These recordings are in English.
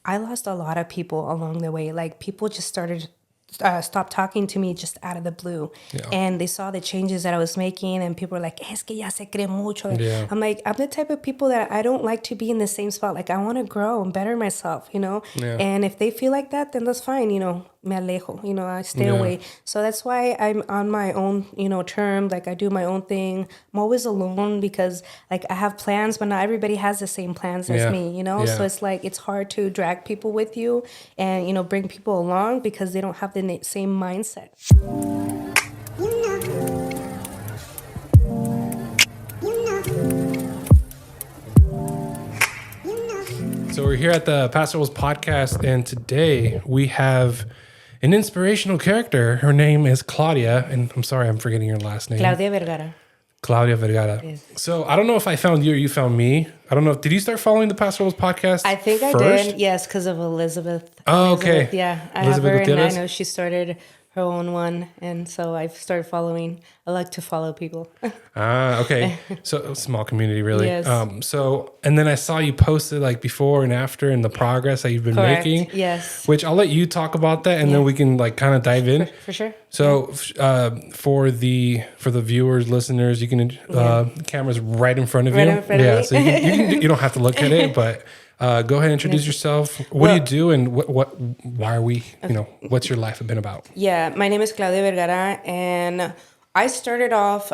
I lost a lot of people along the way. Like people just started stopped talking to me just out of the blue. Yeah. And they saw the changes that I was making, and people were like, es que ya se cree mucho. Yeah. I'm like, I'm the type of people that I don't like to be in the same spot. Like I want to grow and better myself, Yeah. And if they feel like that, then that's fine, me alejo, I stay away. So that's why I'm on my own, term. Like I do my own thing. I'm always alone because like I have plans, but not everybody has the same plans as me, Yeah. So it's like, it's hard to drag people with you and, bring people along because they don't have the same mindset. So we're here at the Paso Robles podcast, and today we have an inspirational character. Her name is Claudia, and I'm sorry, I'm forgetting your last name. Claudia Vergara. Claudia Vergara. Yes. So I don't know if I found you or you found me. I don't know. Did you start following the Paso Robles podcast? I think first? I did. Yes, because of Elizabeth. Oh, okay. Yeah, I Elizabeth have her, and I Gutierrez? know she started her own one, and so I've started following. I like to follow people. Okay. So a small community, really. Yes. And then I saw you posted like before and after and the progress that you've been Correct. making. Yes. Which I'll let you talk about that, and then we can like kind of dive in. For sure. So for the viewers, listeners, you can camera's right in front of you. Right in front of me. So you don't have to look at it, but go ahead and introduce yourself. What do you do, and why are we? What's your life been about? Yeah, my name is Claudia Vergara, and I started off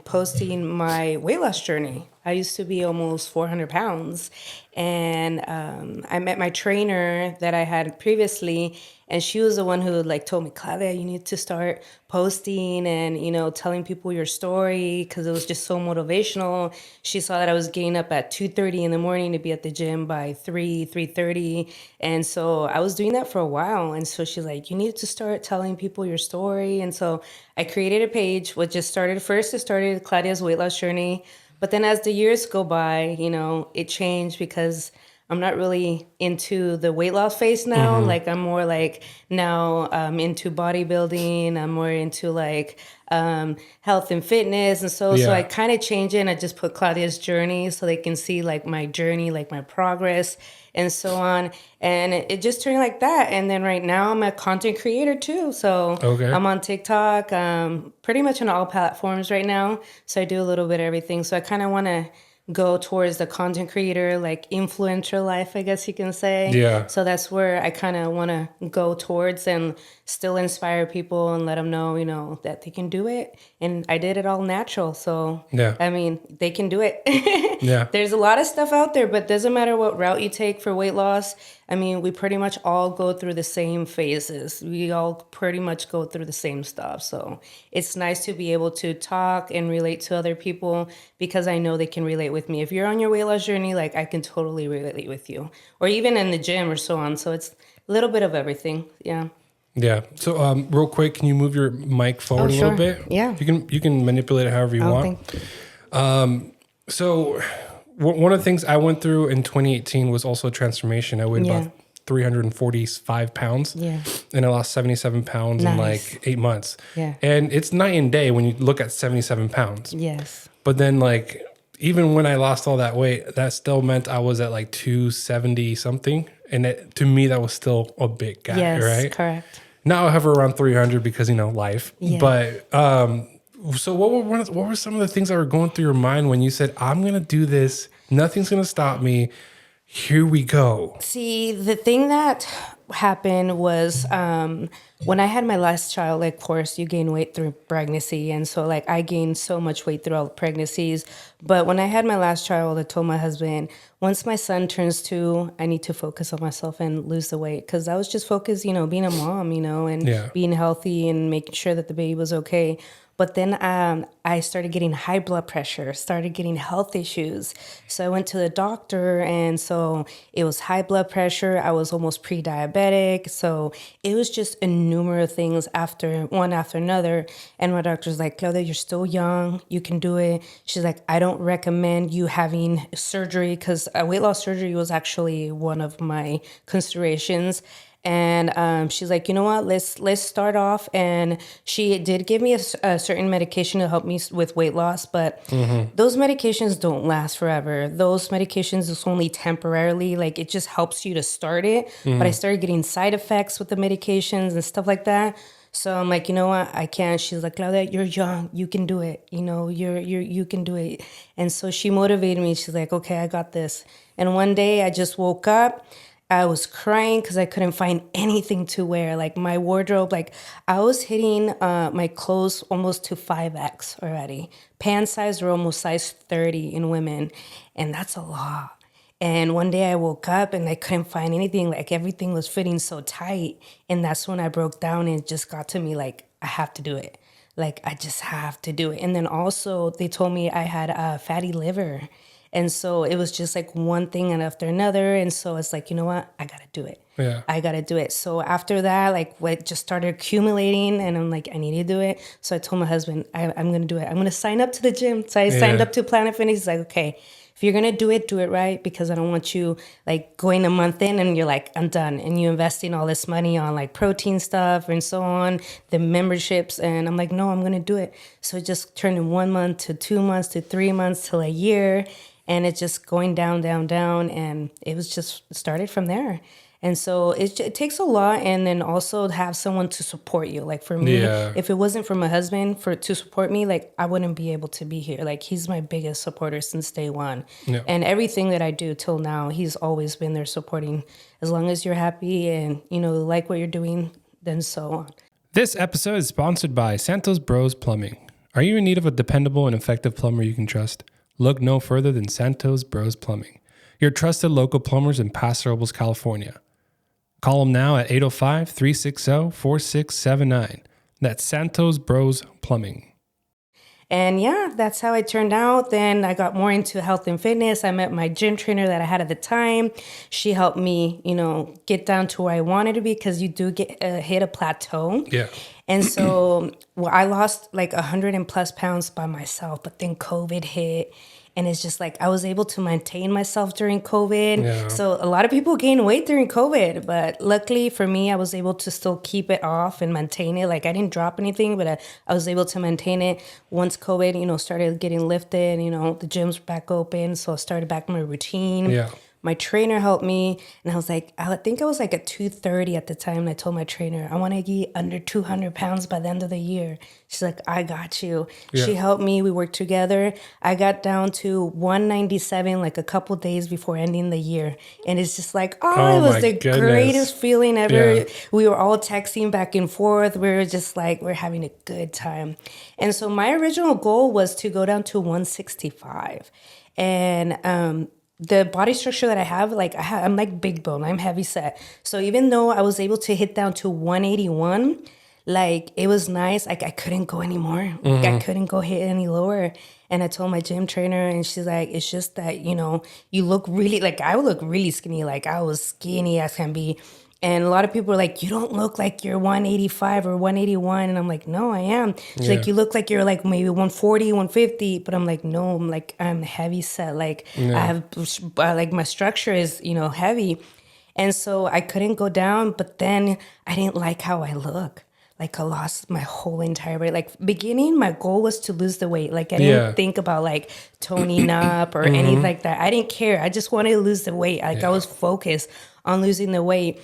posting my weight loss journey. I used to be almost 400 pounds, and I met my trainer that I had previously, and she was the one who like told me, Claudia, you need to start posting and, telling people your story because it was just so motivational. She saw that I was getting up at 2:30 in the morning to be at the gym by 3:30. And so I was doing that for a while. And so she's like, you need to start telling people your story. And so I created a page, which just started first. It started Claudia's weight loss journey. But then as the years go by, it changed because I'm not really into the weight loss phase now. Mm-hmm. Like I'm more like now into bodybuilding. I'm more into like health and fitness. And so I kind of changed it and I just put Claudia's journey so they can see like my journey, like my progress and so on. And it just turned like that. And then right now I'm a content creator too. So I'm on TikTok, pretty much on all platforms right now. So I do a little bit of everything. So I kind of want to go towards the content creator, like influencer life, I guess you can say. Yeah. So that's where I kind of want to go towards and still inspire people and let them know, that they can do it. And I did it all natural. So, I mean, they can do it. There's a lot of stuff out there, but doesn't matter what route you take for weight loss. I mean, we pretty much all go through the same phases. We all pretty much go through the same stuff. So it's nice to be able to talk and relate to other people because I know they can relate with me. If you're on your weight loss journey, like I can totally relate with you, or even in the gym or so on. So it's a little bit of everything. Yeah. Yeah. So real quick, can you move your mic forward a little bit? Yeah. You can manipulate it however you want. So one of the things I went through in 2018 was also a transformation. I weighed about 345 pounds. Yeah. And I lost 77 pounds in like 8 months. Yeah. And it's night and day when you look at 77 pounds. Yes. But then like, even when I lost all that weight, that still meant I was at like 270 something. And to me, that was still a big gap, right? Yes, correct. Now I have around 300 because, life. Yeah. But so what were some of the things that were going through your mind when you said, I'm going to do this, nothing's going to stop me, here we go? See, the thing that happened was when I had my last child, like, of course, you gain weight through pregnancy. And so, like, I gained so much weight throughout pregnancies. But when I had my last child, I told my husband, once my son turns 2, I need to focus on myself and lose the weight. Because I was just focused, being a mom, and being healthy and making sure that the baby was okay. But then I started getting high blood pressure, started getting health issues. So I went to the doctor, and so it was high blood pressure. I was almost pre-diabetic. So it was just a number of things one after another. And my doctor's like, Claudia, you're still young. You can do it. She's like, I don't recommend you having surgery because weight loss surgery was actually one of my considerations. And she's like, you know what, let's start off. And she did give me a certain medication to help me with weight loss, but those medications don't last forever. Those medications is only temporarily, like it just helps you to start it. But I started getting side effects with the medications and stuff like that. So I'm like, you know what? I can't. She's like, Claudia, you're young. You can do it. You know, you can do it. And so she motivated me. She's like, okay, I got this. And one day I just woke up. I was crying because I couldn't find anything to wear. Like my wardrobe, like I was hitting my clothes almost to 5X already. Pant size were almost size 30 in women. And that's a lot. And one day I woke up and I couldn't find anything. Like everything was fitting so tight. And that's when I broke down and it just got to me like, I have to do it. Like, I just have to do it. And then also they told me I had a fatty liver. And so it was just like one thing and after another. And so it's like, you know what? I got to do it. Yeah. I got to do it. So after that, like what just started accumulating and I'm like, I need to do it. So I told my husband, I'm going to do it. I'm going to sign up to the gym. So I signed up to Planet Fitness. He's like, okay, if you're going to do it right. Because I don't want you like going a month in and you're like, I'm done. And you investing all this money on like protein stuff and so on, the memberships. And I'm like, no, I'm going to do it. So it just turned in 1 month to 2 months to 3 months till a year. And it's just going down, down, down. And it was just started from there. And so it takes a lot, and then also to have someone to support you. Like for me, if it wasn't for my husband to support me, like I wouldn't be able to be here. Like he's my biggest supporter since day one. Yeah. And everything that I do till now, he's always been there supporting. As long as you're happy and, you know, like what you're doing, then so on. This episode is sponsored by Santos Bros Plumbing. Are you in need of a dependable and effective plumber you can trust? Look no further than Santos Bros Plumbing, your trusted local plumbers in Paso Robles, California. Call them now at 805-360-4679. That's Santos Bros Plumbing. And yeah, that's how it turned out. Then I got more into health and fitness. I met my gym trainer that I had at the time. She helped me, you know, get down to where I wanted to be because you do get hit a plateau. Yeah. And so I lost like 100 and plus pounds by myself, but then COVID hit. And it's just like I was able to maintain myself during COVID. Yeah. So a lot of people gain weight during COVID. But luckily for me, I was able to still keep it off and maintain it. Like I didn't drop anything, but I was able to maintain it. Once COVID, you know, started getting lifted, you know, the gyms were back open. So I started back my routine. Yeah. My trainer helped me, and I was like, I think I was like at 230 at the time. And I told my trainer, I want to get under 200 pounds by the end of the year. She's like, I got you. Yeah. She helped me. We worked together. I got down to 197 like a couple days before ending the year. And it's just like, it was the greatest feeling ever. Yeah. We were all texting back and forth. We were just like, we're having a good time. And so my original goal was to go down to 165. And the body structure that I have, like I'm like big bone, I'm heavy set. So even though I was able to hit down to 181, like it was nice. Like I couldn't go anymore. Like I couldn't go hit any lower. And I told my gym trainer and she's like, it's just that, you know, you look really, like I would look really skinny. Like I was skinny as can be. And a lot of people are like, you don't look like you're 185 or 181. And I'm like, no, I am. She's like, you look like you're like maybe 140, 150. But I'm like, no, I'm heavy set. Like I have, like my structure is, you know, heavy. And so I couldn't go down. But then I didn't like how I look. Like I lost my whole entire weight. Like beginning, my goal was to lose the weight. Like I didn't think about like toning up or anything like that. I didn't care. I just wanted to lose the weight. Like I was focused on losing the weight.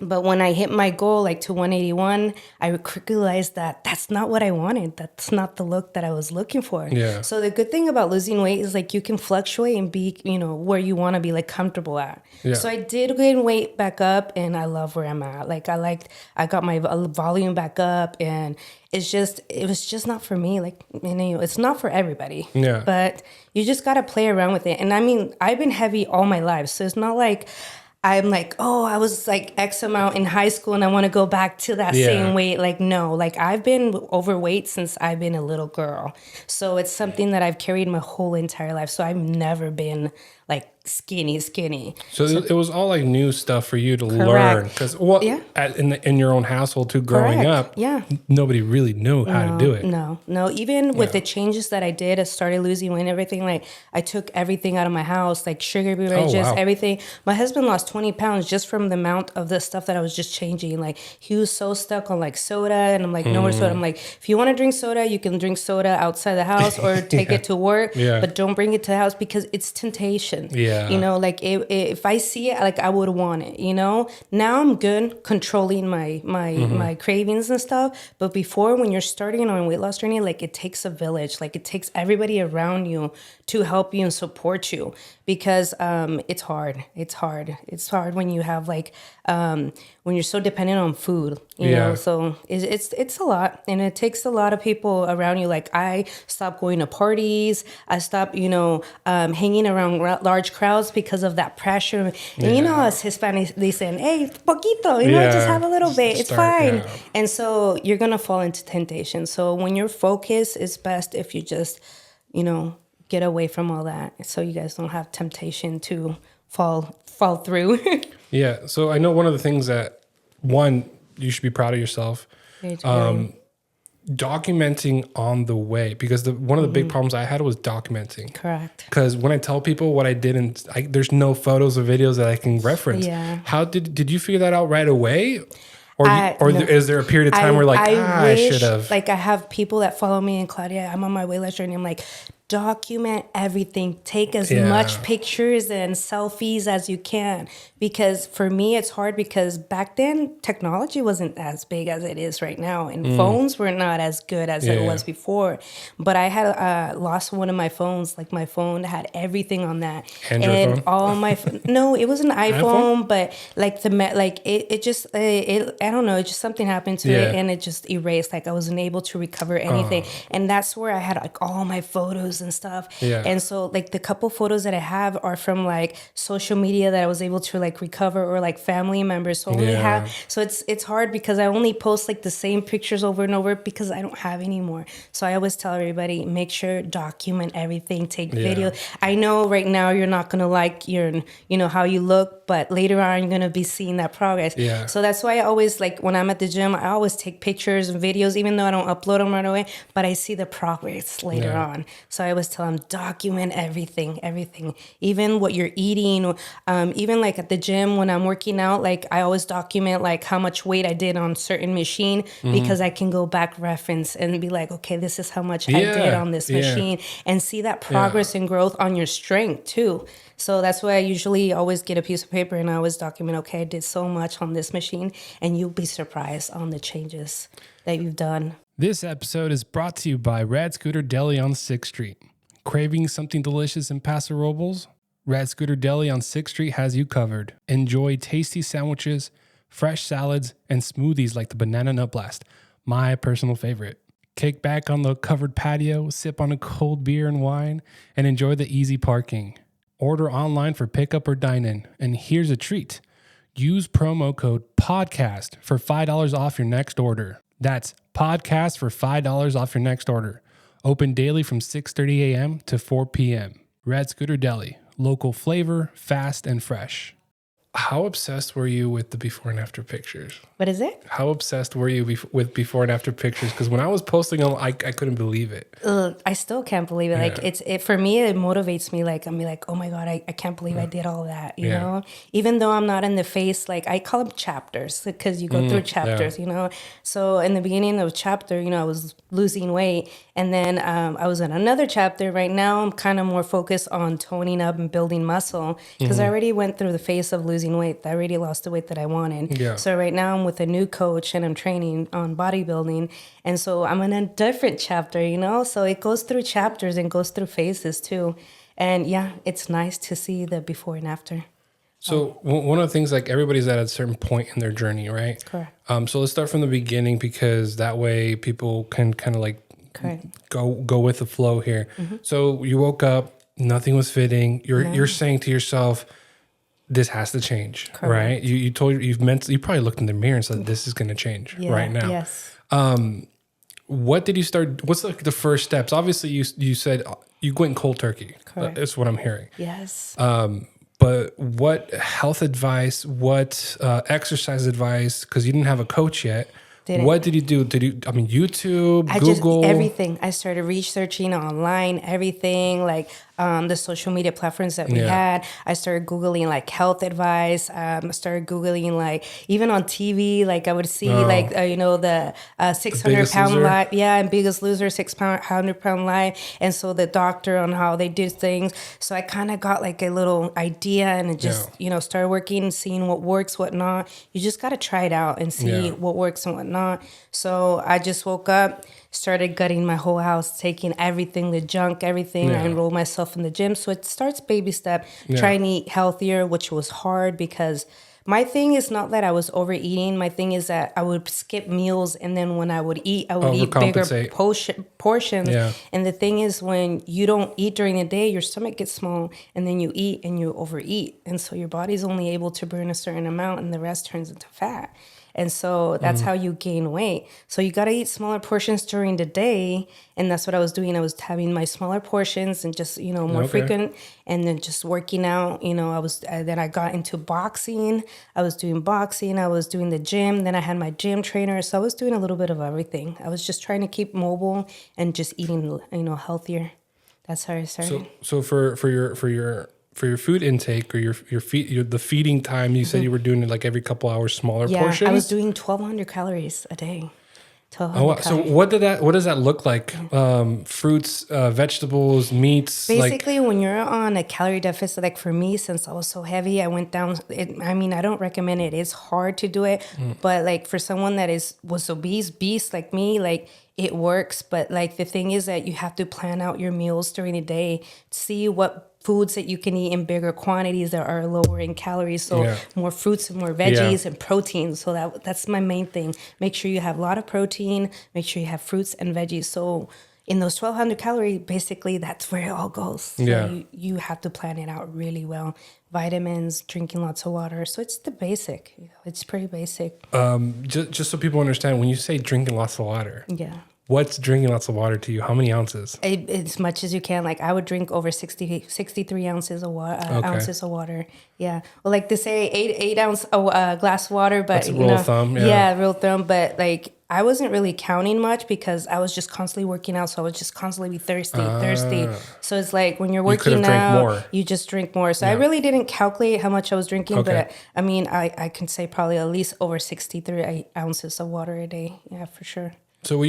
But when I hit my goal, like to 181, I realized that that's not what I wanted. That's not the look that I was looking for. Yeah. So the good thing about losing weight is like you can fluctuate and be, you know, where you want to be like comfortable at. Yeah. So I did gain weight back up and I love where I'm at. Like I got my volume back up and it was just not for me. Like, you know, it's not for everybody. Yeah. But you just got to play around with it. And I mean, I've been heavy all my life. So it's not like I'm like, oh, I was like X amount in high school and I want to go back to that same weight. Like, no, like I've been overweight since I've been a little girl. So it's something that I've carried my whole entire life. So I've never been like skinny. So it was all like new stuff for you to Correct. learn, because Yeah. in your own household too, growing Correct. up, Yeah. nobody really knew how to do it. No. Even with the changes that I did, I started losing weight and everything. Like I took everything out of my house, like sugar beverages, wow. everything. My husband lost 20 pounds just from the amount of the stuff that I was just changing. Like he was so stuck on like soda, and I'm like, no more soda. I'm like, if you want to drink soda, you can drink soda outside the house or take it to work, but don't bring it to the house because it's temptation. Yeah. You know, like if I see it, like I would want it, you know? Now I'm good controlling my cravings and stuff. But before, when you're starting on a weight loss journey, like it takes a village, like it takes everybody around you to help you and support you, because it's hard. It's hard when you have like when you're so dependent on food, you know. So it's a lot, and it takes a lot of people around you. Like I stopped going to parties. I stopped, hanging around large crowds because of that pressure. And you know, us Hispanics, they say, "Hey, poquito, just have a little bit. It's fine." Yeah. And so you're gonna fall into temptation. So when you're focused, it's best if you just, get away from all that, so you guys don't have temptation to fall through. Yeah. So I know one of the things that, one, you should be proud of yourself. Documenting on the way, because one of the big problems I had was documenting. Correct. Because when I tell people what I did, and there's no photos or videos that I can reference. Yeah. How did you figure that out right away? Or No. is there a period of time where like, I should have? Like I have people that follow me, and Claudia, I'm on my weight loss journey. I'm like, document everything. Take as much pictures and selfies as you can. Because for me, it's hard because back then, technology wasn't as big as it is right now. And phones were not as good as it was before. But I had lost one of my phones. Like my phone had everything on that. Android phone? All my... No, it was an iPhone, but like I don't know, it just something happened to it, and it just erased. Like I wasn't able to recover anything. And that's where I had like all my photos and stuff. And so like the couple photos that I have are from like social media that I was able to like recover, or like family members. So it's hard because I only post like the same pictures over and over because I don't have any more. So I always tell everybody, make sure document everything, take video. I know right now you're not gonna like your how you look, but later on you're gonna be seeing that progress. So that's why I always, like when I'm at the gym, I always take pictures and videos, even though I don't upload them right away, but I see the progress later on. So I always tell them, document everything, even what you're eating. Even like at the gym when I'm working out, like I always document like how much weight I did on certain machine, because I can go back reference and be like, okay, this is how much I did on this machine, and see that progress and growth on your strength too. So that's why I usually always get a piece of paper and I always document, okay, I did so much on this machine, and you'll be surprised on the changes that you've done. This episode is brought to you by Rad Scooter Deli on 6th Street. Craving something delicious in Paso Robles? Rad Scooter Deli on 6th Street has you covered. Enjoy tasty sandwiches, fresh salads, and smoothies like the Banana Nut Blast, my personal favorite. Kick back on the covered patio, sip on a cold beer and wine, and enjoy the easy parking. Order online for pickup or dine-in. And here's a treat. Use promo code PODCAST for $5 off your next order. That's PODCAST for $5 off your next order. Open daily from 6:30 a.m. to 4 p.m. Rad Scooter Deli. Local flavor, fast and fresh. How obsessed were you with the before and after pictures? What is it? How obsessed were you with before and after pictures? Because when I was posting them, I couldn't believe it. I still can't believe it. Like it for me, it motivates me. Like I'm like, oh my God, I can't believe I did all that. You know, even though I'm not in the face, like I call them chapters, because you go through chapters. So in the beginning of chapter, I was losing weight, and then I was in another chapter. Right now, I'm kind of more focused on toning up and building muscle, because I already went through the phase of losing weight. I already lost the weight that I wanted. So right now I'm with a new coach and I'm training on bodybuilding. And so I'm in a different chapter, so it goes through chapters and goes through phases too. And it's nice to see the before and after. So one of the things, like everybody's at a certain point in their journey, right? Correct. So let's start from the beginning, because that way people can kind of like go with the flow here. So you woke up, nothing was fitting. You're saying to yourself, this has to change, right? You probably looked in the mirror and said, this is going to change right now. Yes. what did you start? What's like the first steps? Obviously, you said you went cold turkey. Correct. That's what I'm hearing. Yes. But what health advice, what exercise advice, because you didn't have a coach yet, what did you do? YouTube, Google? Everything. I started researching online, everything, like the social media platforms that we had. I started Googling like health advice. Started Googling like even on TV, like I would see the 600-pound life. Yeah, and Biggest Loser, 600-pound life. And so the doctor on how they did things. So I kind of got like a little idea and just, started working, seeing what works, what not. You just got to try it out and see what works and what not. So I just woke up, started gutting my whole house, taking everything, the junk, everything. I enrolled myself in the gym. So it starts baby step, trying to eat healthier, which was hard because my thing is not that I was overeating. My thing is that I would skip meals, and then when I would eat, I would eat bigger portions. Yeah. And the thing is, when you don't eat during the day, your stomach gets small, and then you eat and you overeat. And so your body's only able to burn a certain amount, and the rest turns into fat. And so that's how you gain weight. So you got to eat smaller portions during the day. And that's what I was doing. I was having my smaller portions and just, more frequent, and then just working out. Then I got into boxing. I was doing boxing. I was doing the gym. Then I had my gym trainer. So I was doing a little bit of everything. I was just trying to keep mobile and just eating, healthier. That's how I started. So for your food intake or the feeding time, you said you were doing it like every couple hours, smaller portions. I was doing 1,200 calories a day. So what does that look like? Fruits, vegetables, meats. Basically, when you're on a calorie deficit, like for me, since I was so heavy, I went down. I don't recommend it. It's hard to do it, but like for someone that was obese, beast like me, like it works. But like the thing is that you have to plan out your meals during the day, see what foods that you can eat in bigger quantities that are lower in calories. So more fruits and more veggies and protein. So that's my main thing. Make sure you have a lot of protein. Make sure you have fruits and veggies. So in those 1,200 calories, basically that's where it all goes. So you have to plan it out really well. Vitamins, drinking lots of water. So it's the basic. It's pretty basic. Just so people understand, when you say drinking lots of water. Yeah. What's drinking lots of water to you? How many ounces? As much as you can. Like I would drink over 63 ounces of water. Yeah. Well, like they say 8-ounce glass of water, but that's a rule of thumb. Rule of thumb. But like I wasn't really counting much because I was just constantly working out. So I would just constantly be thirsty. So it's like when you're working out, you just drink more. So I really didn't calculate how much I was drinking, but I can say probably at least over 63 ounces of water a day. Yeah, for sure. So where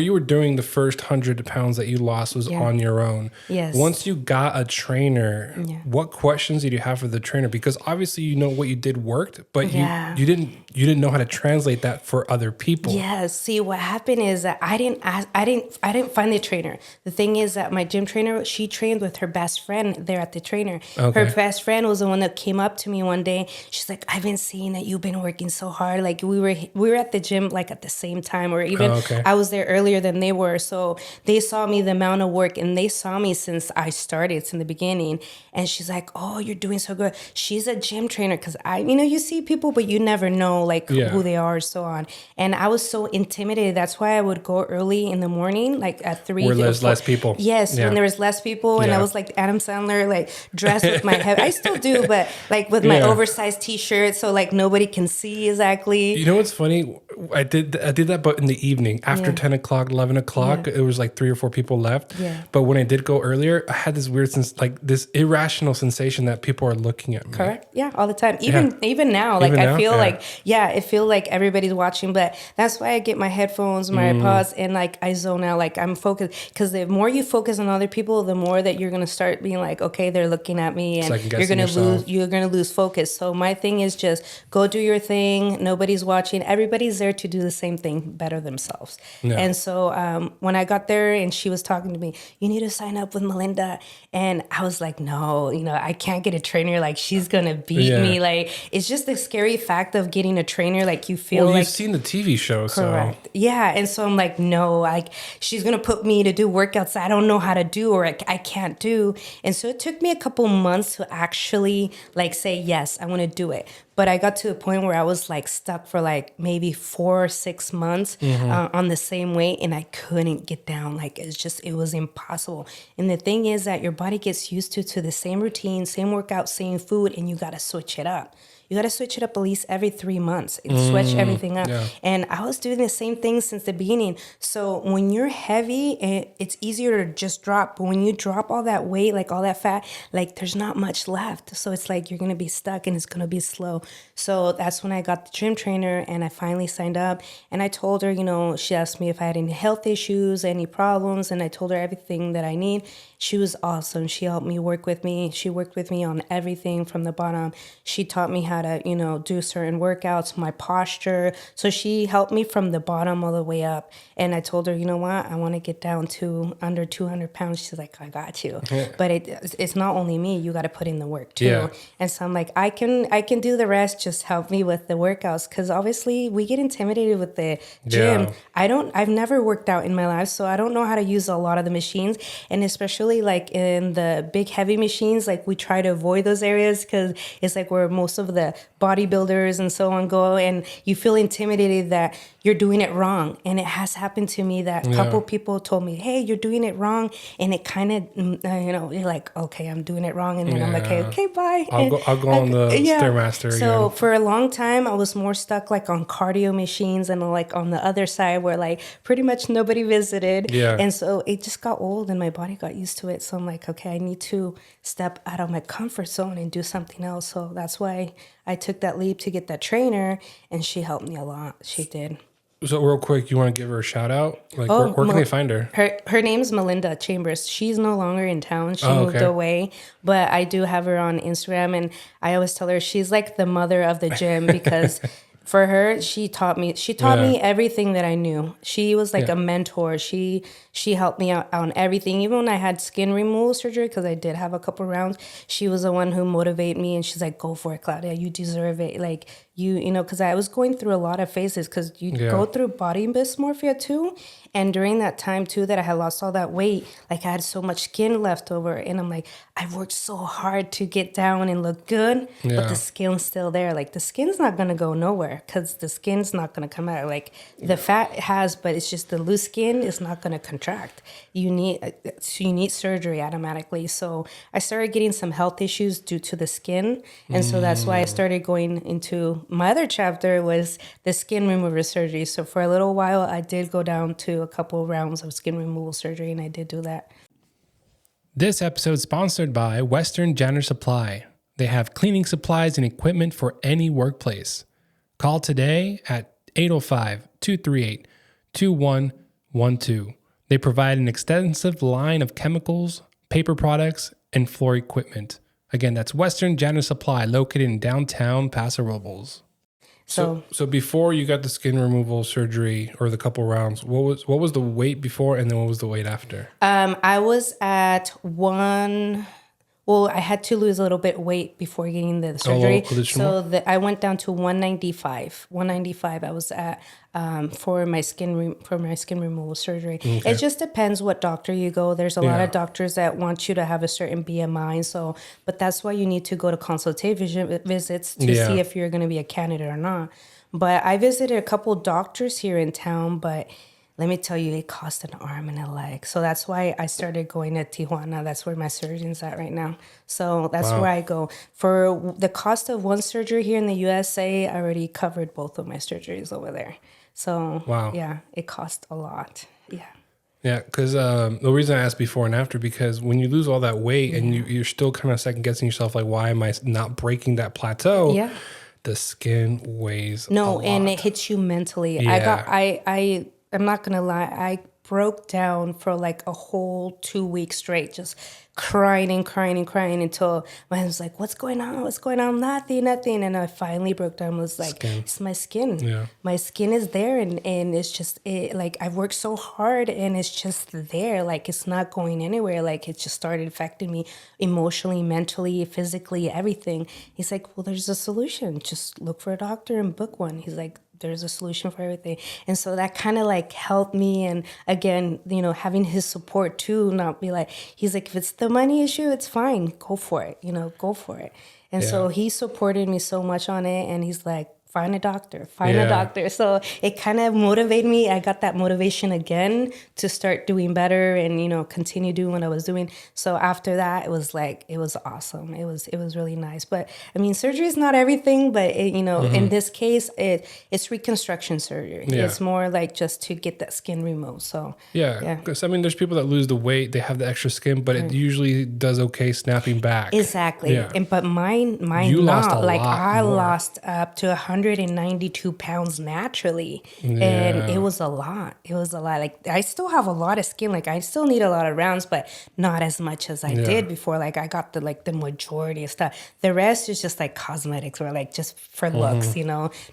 you were doing the first 100 pounds that you lost was on your own. Yes. Once you got a trainer, what questions did you have for the trainer? Because obviously what you did worked, but you didn't know how to translate that for other people. Yes. See, what happened is that I didn't find the trainer. The thing is that my gym trainer, she trained with her best friend there at the trainer. Okay. Her best friend was the one that came up to me one day. She's like, "I've been seeing that you've been working so hard. Like we were at the gym like at the same time, or even I was there earlier than they were. So they saw me, the amount of work, and they saw me since I started, since the beginning. And she's like, "Oh, you're doing so good." She's a gym trainer because you see people, but you never know who they are, so on. And I was so intimidated. That's why I would go early in the morning, like at 3. Where there's less people. Yes, when there was less people, and I was like Adam Sandler, like dressed with my head. I still do, but like with my oversized T-shirt, so like nobody can see exactly. You know what's funny? I did that, but in the evening after 10 o'clock, 11 o'clock, it was like 3 or 4 people left. Yeah. But when I did go earlier, I had this weird this irrational sensation that people are looking at me. Correct. Yeah, all the time. Even now, like I feel it feel like everybody's watching. But that's why I get my headphones, my AirPods, and like I zone out. Like I'm focused, because the more you focus on other people, the more that you're gonna start being like, okay, they're looking at me, and you're gonna lose focus. So my thing is just go do your thing. Nobody's watching. Everybody's there to do the same thing better themselves. Yeah. And so when I got there and she was talking to me, "You need to sign up with Melinda," and I was like, no, I can't get a trainer. Like she's gonna beat me. Like it's just the scary fact of getting a trainer. Like you feel you've seen the TV show, correct. So yeah, and so I'm like, no, like she's gonna put me to do workouts I don't know how to do, or I can't do. And so it took me a couple months to actually like say yes, I want to do it. But I got to a point where I was like stuck for like maybe 4 or 6 months on the same weight, and I couldn't get down. Like, it was impossible. And the thing is that your body gets used to the same routine, same workout, same food, and you got to switch it up. You got to switch it up at least every 3 months and switch everything up. Yeah. And I was doing the same thing since the beginning. So when you're heavy, it's easier to just drop. But when you drop all that weight, like all that fat, like there's not much left. So it's like you're going to be stuck and it's going to be slow. So that's when I got the gym trainer and I finally signed up. And I told her, she asked me if I had any health issues, any problems. And I told her everything that I need. She was awesome. She helped me work with me. She worked with me on everything from the bottom. She taught me how to, do certain workouts, my posture. So she helped me from the bottom all the way up. And I told her, you know what? I want to get down to under 200 pounds. She's like, I got you. Yeah. But it's not only me. You got to put in the work too. Yeah. And so I'm like, I can do the rest. Just help me with the workouts. Because obviously we get intimidated with the gym. Yeah. I've never worked out in my life. So I don't know how to use a lot of the machines. And especially like in the big heavy machines, like we try to avoid those areas because it's like where most of the bodybuilders and so on go, and you feel intimidated that you're doing it wrong. And it has happened to me that a couple people told me, hey, you're doing it wrong. And it kind of, you're like, okay, I'm doing it wrong. And then I'm like, hey, okay, bye. I'll go on the Stairmaster So again. for a long time, I was more stuck like on cardio machines and like on the other side where like pretty much nobody visited. Yeah. And so it just got old and my body got used to it. So I'm like, okay, I need to step out of my comfort zone and do something else. So that's why I took that leap to get that trainer, and she helped me a lot. She did. So real quick, you want to give her a shout out? Like, where can they find her? Her name's Melinda Chambers. She's no longer in town. She Oh, moved okay. away, but I do have her on Instagram, and I always tell her she's like the mother of the gym because for her, she taught me everything that I knew. She was like a mentor. She helped me out on everything. Even when I had skin removal surgery, because I did have a couple rounds, she was the one who motivated me, and she's like, go for it, Claudia. You deserve it. Like, because I was going through a lot of phases because you go through body dysmorphia too. And during that time too that I had lost all that weight, like I had so much skin left over. And I'm like, I've worked so hard to get down and look good, but the skin's still there. Like the skin's not going to go nowhere because the skin's not going to come out. Like the fat has, but it's just the loose skin is not going to contract. You need surgery automatically. So I started getting some health issues due to the skin. And so that's why I started going into my other chapter was the skin removal surgery. So for a little while, I did go down to a couple rounds of skin removal surgery, and I did do that. This episode is sponsored by Western Janitor Supply. They have cleaning supplies and equipment for any workplace. Call today at 805-238-2112. They provide an extensive line of chemicals, paper products, and floor equipment. Again, that's Western Janitor Supply, located in downtown Paso Robles. So before you got the skin removal surgery or the couple rounds, what was the weight before and then what was the weight after? I was at I had to lose a little bit of weight before getting the surgery. I went down to 195. 195 I was at for my skin removal surgery. Okay. It just depends what doctor you go. There's a lot of doctors that want you to have a certain BMI. But that's why you need to go to consultation visits to see if you're going to be a candidate or not. But I visited a couple doctors here in town, but let me tell you, it cost an arm and a leg. So that's why I started going to Tijuana. That's where my surgeon's at right now. So that's where I go. For the cost of one surgery here in the USA, I already covered both of my surgeries over there. So it cost a lot. Yeah. Yeah, because the reason I asked before and after, because when you lose all that weight and you're still kind of second guessing yourself, like, why am I not breaking that plateau? Yeah. The skin weighs a lot. And it hits you mentally. Yeah. I'm not going to lie. I broke down for like a whole 2 weeks straight, just crying until my husband was like, what's going on? Nothing. And I finally broke down and was like, it's my skin. Yeah. My skin is there. And it's just, like, I've worked so hard and it's just there. Like, it's not going anywhere. Like, it just started affecting me emotionally, mentally, physically, everything. He's like, well, there's a solution. Just look for a doctor and book one. He's like, there's a solution for everything. And so that kind of like helped me. And again, having his support too, not be like, he's like, if it's the money issue, it's fine. Go for it. Go for it. And so he supported me so much on it. And he's like, find a doctor, find a doctor. So it kind of motivated me. I got that motivation again to start doing better and, continue doing what I was doing. So after that, it was awesome. It was really nice. But I mean, surgery is not everything, but in this case, it's reconstruction surgery. Yeah. It's more like just to get that skin removed. So yeah, because I mean, there's people that lose the weight, they have the extra skin, but it usually does okay snapping back. Exactly. Yeah. But mine You not. lost a Like lot I more. lost up to 192 pounds naturally. Yeah. And it was a lot. Like I still have a lot of skin. Like I still need a lot of rounds, but not as much as I did before. Like I got the majority of stuff. The rest is just like cosmetics or like just for looks,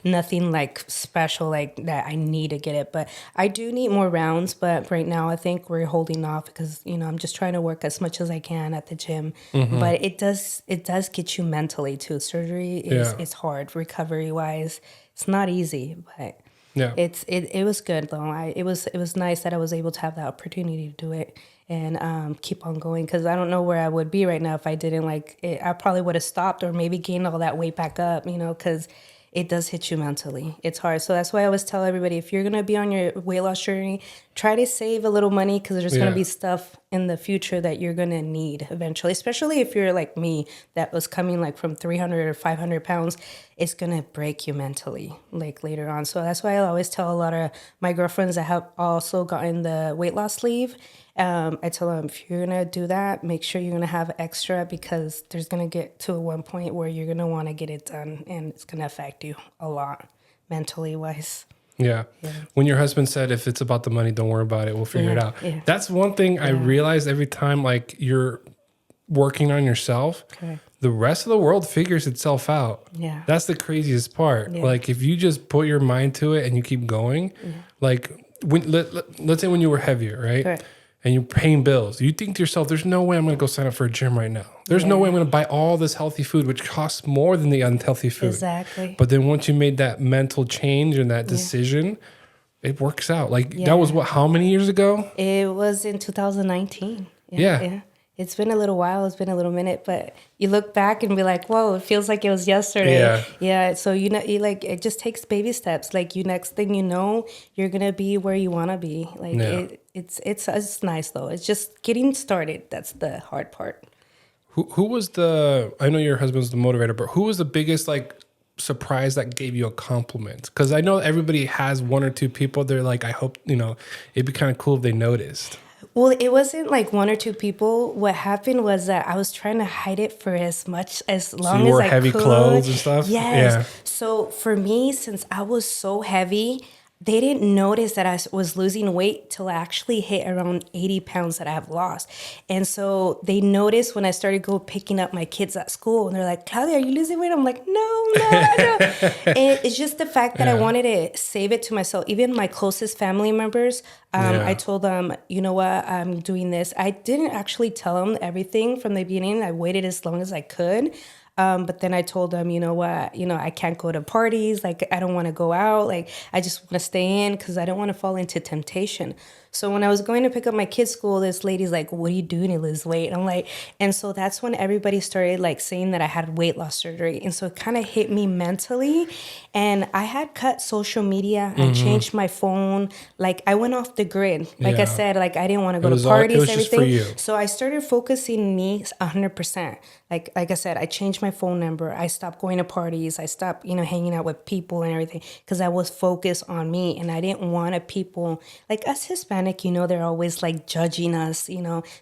nothing like special like that I need to get it. But I do need more rounds. But right now I think we're holding off because, I'm just trying to work as much as I can at the gym. But it does get you mentally too. Surgery is hard recovery wise. It's not easy, but it was good though. It was nice that I was able to have that opportunity to do it and keep on going because I don't know where I would be right now if I didn't like it. I probably would have stopped or maybe gained all that weight back up, because it does hit you mentally. It's hard. So that's why I always tell everybody, if you're going to be on your weight loss journey, try to save a little money because there's going to be stuff in the future that you're going to need eventually, especially if you're like me that was coming like from 300 or 500 pounds. It's going to break you mentally like later on. So that's why I always tell a lot of my girlfriends that have also gotten the weight loss sleeve. I tell them, if you're going to do that, make sure you're going to have extra because there's going to get to one point where you're going to want to get it done and it's going to affect you a lot mentally wise. Yeah. When your husband said, if it's about the money, don't worry about it. We'll figure it out. Yeah. That's one thing I realize every time like you're working on yourself, the rest of the world figures itself out. Yeah. That's the craziest part. Yeah. Like if you just put your mind to it and you keep going, like let's say when you were heavier, right? Correct. And you're paying bills, you think to yourself, there's no way I'm going to go sign up for a gym right now. There's no way I'm going to buy all this healthy food, which costs more than the unhealthy food. Exactly. But then once you made that mental change and that decision, it works out. Like that was how many years ago? It was in 2019. Yeah. It's been a little while. It's been a little minute, but you look back and be like, whoa, it feels like it was yesterday. Yeah. So, it just takes baby steps. Like next thing you know, you're going to be where you want to be. Like it's nice though. It's just getting started. That's the hard part. Who was I know your husband's the motivator, but who was the biggest like surprise that gave you a compliment? Because I know everybody has one or two people. They're like, I hope, it'd be kind of cool if they noticed. Well, it wasn't like one or two people. What happened was that I was trying to hide it for as long as I could. So you wore heavy clothes and stuff? Yes. Yeah. So for me, since I was so heavy, they didn't notice that I was losing weight till I actually hit around 80 pounds that I have lost. And so they noticed when I started picking up my kids at school and they're like, Claudia, are you losing weight? I'm like, no. And it's just the fact that I wanted to save it to myself. Even my closest family members, I told them, you know what, I'm doing this. I didn't actually tell them everything from the beginning. I waited as long as I could. But then I told them, you know what, I can't go to parties. Like, I don't want to go out. Like, I just want to stay in because I don't want to fall into temptation. So when I was going to pick up my kids' school, this lady's like, what are you doing to lose weight? And I'm like, and so that's when everybody started like saying that I had weight loss surgery. And so it kind of hit me mentally. And I had cut social media. I changed my phone. Like I went off the grid. Like I said, like I didn't want to go to parties, everything. So I started focusing me 100%. Like I said, I changed my phone number. I stopped going to parties. I stopped, hanging out with people and everything because I was focused on me. And I didn't want people like us Hispanic, they're always like judging us,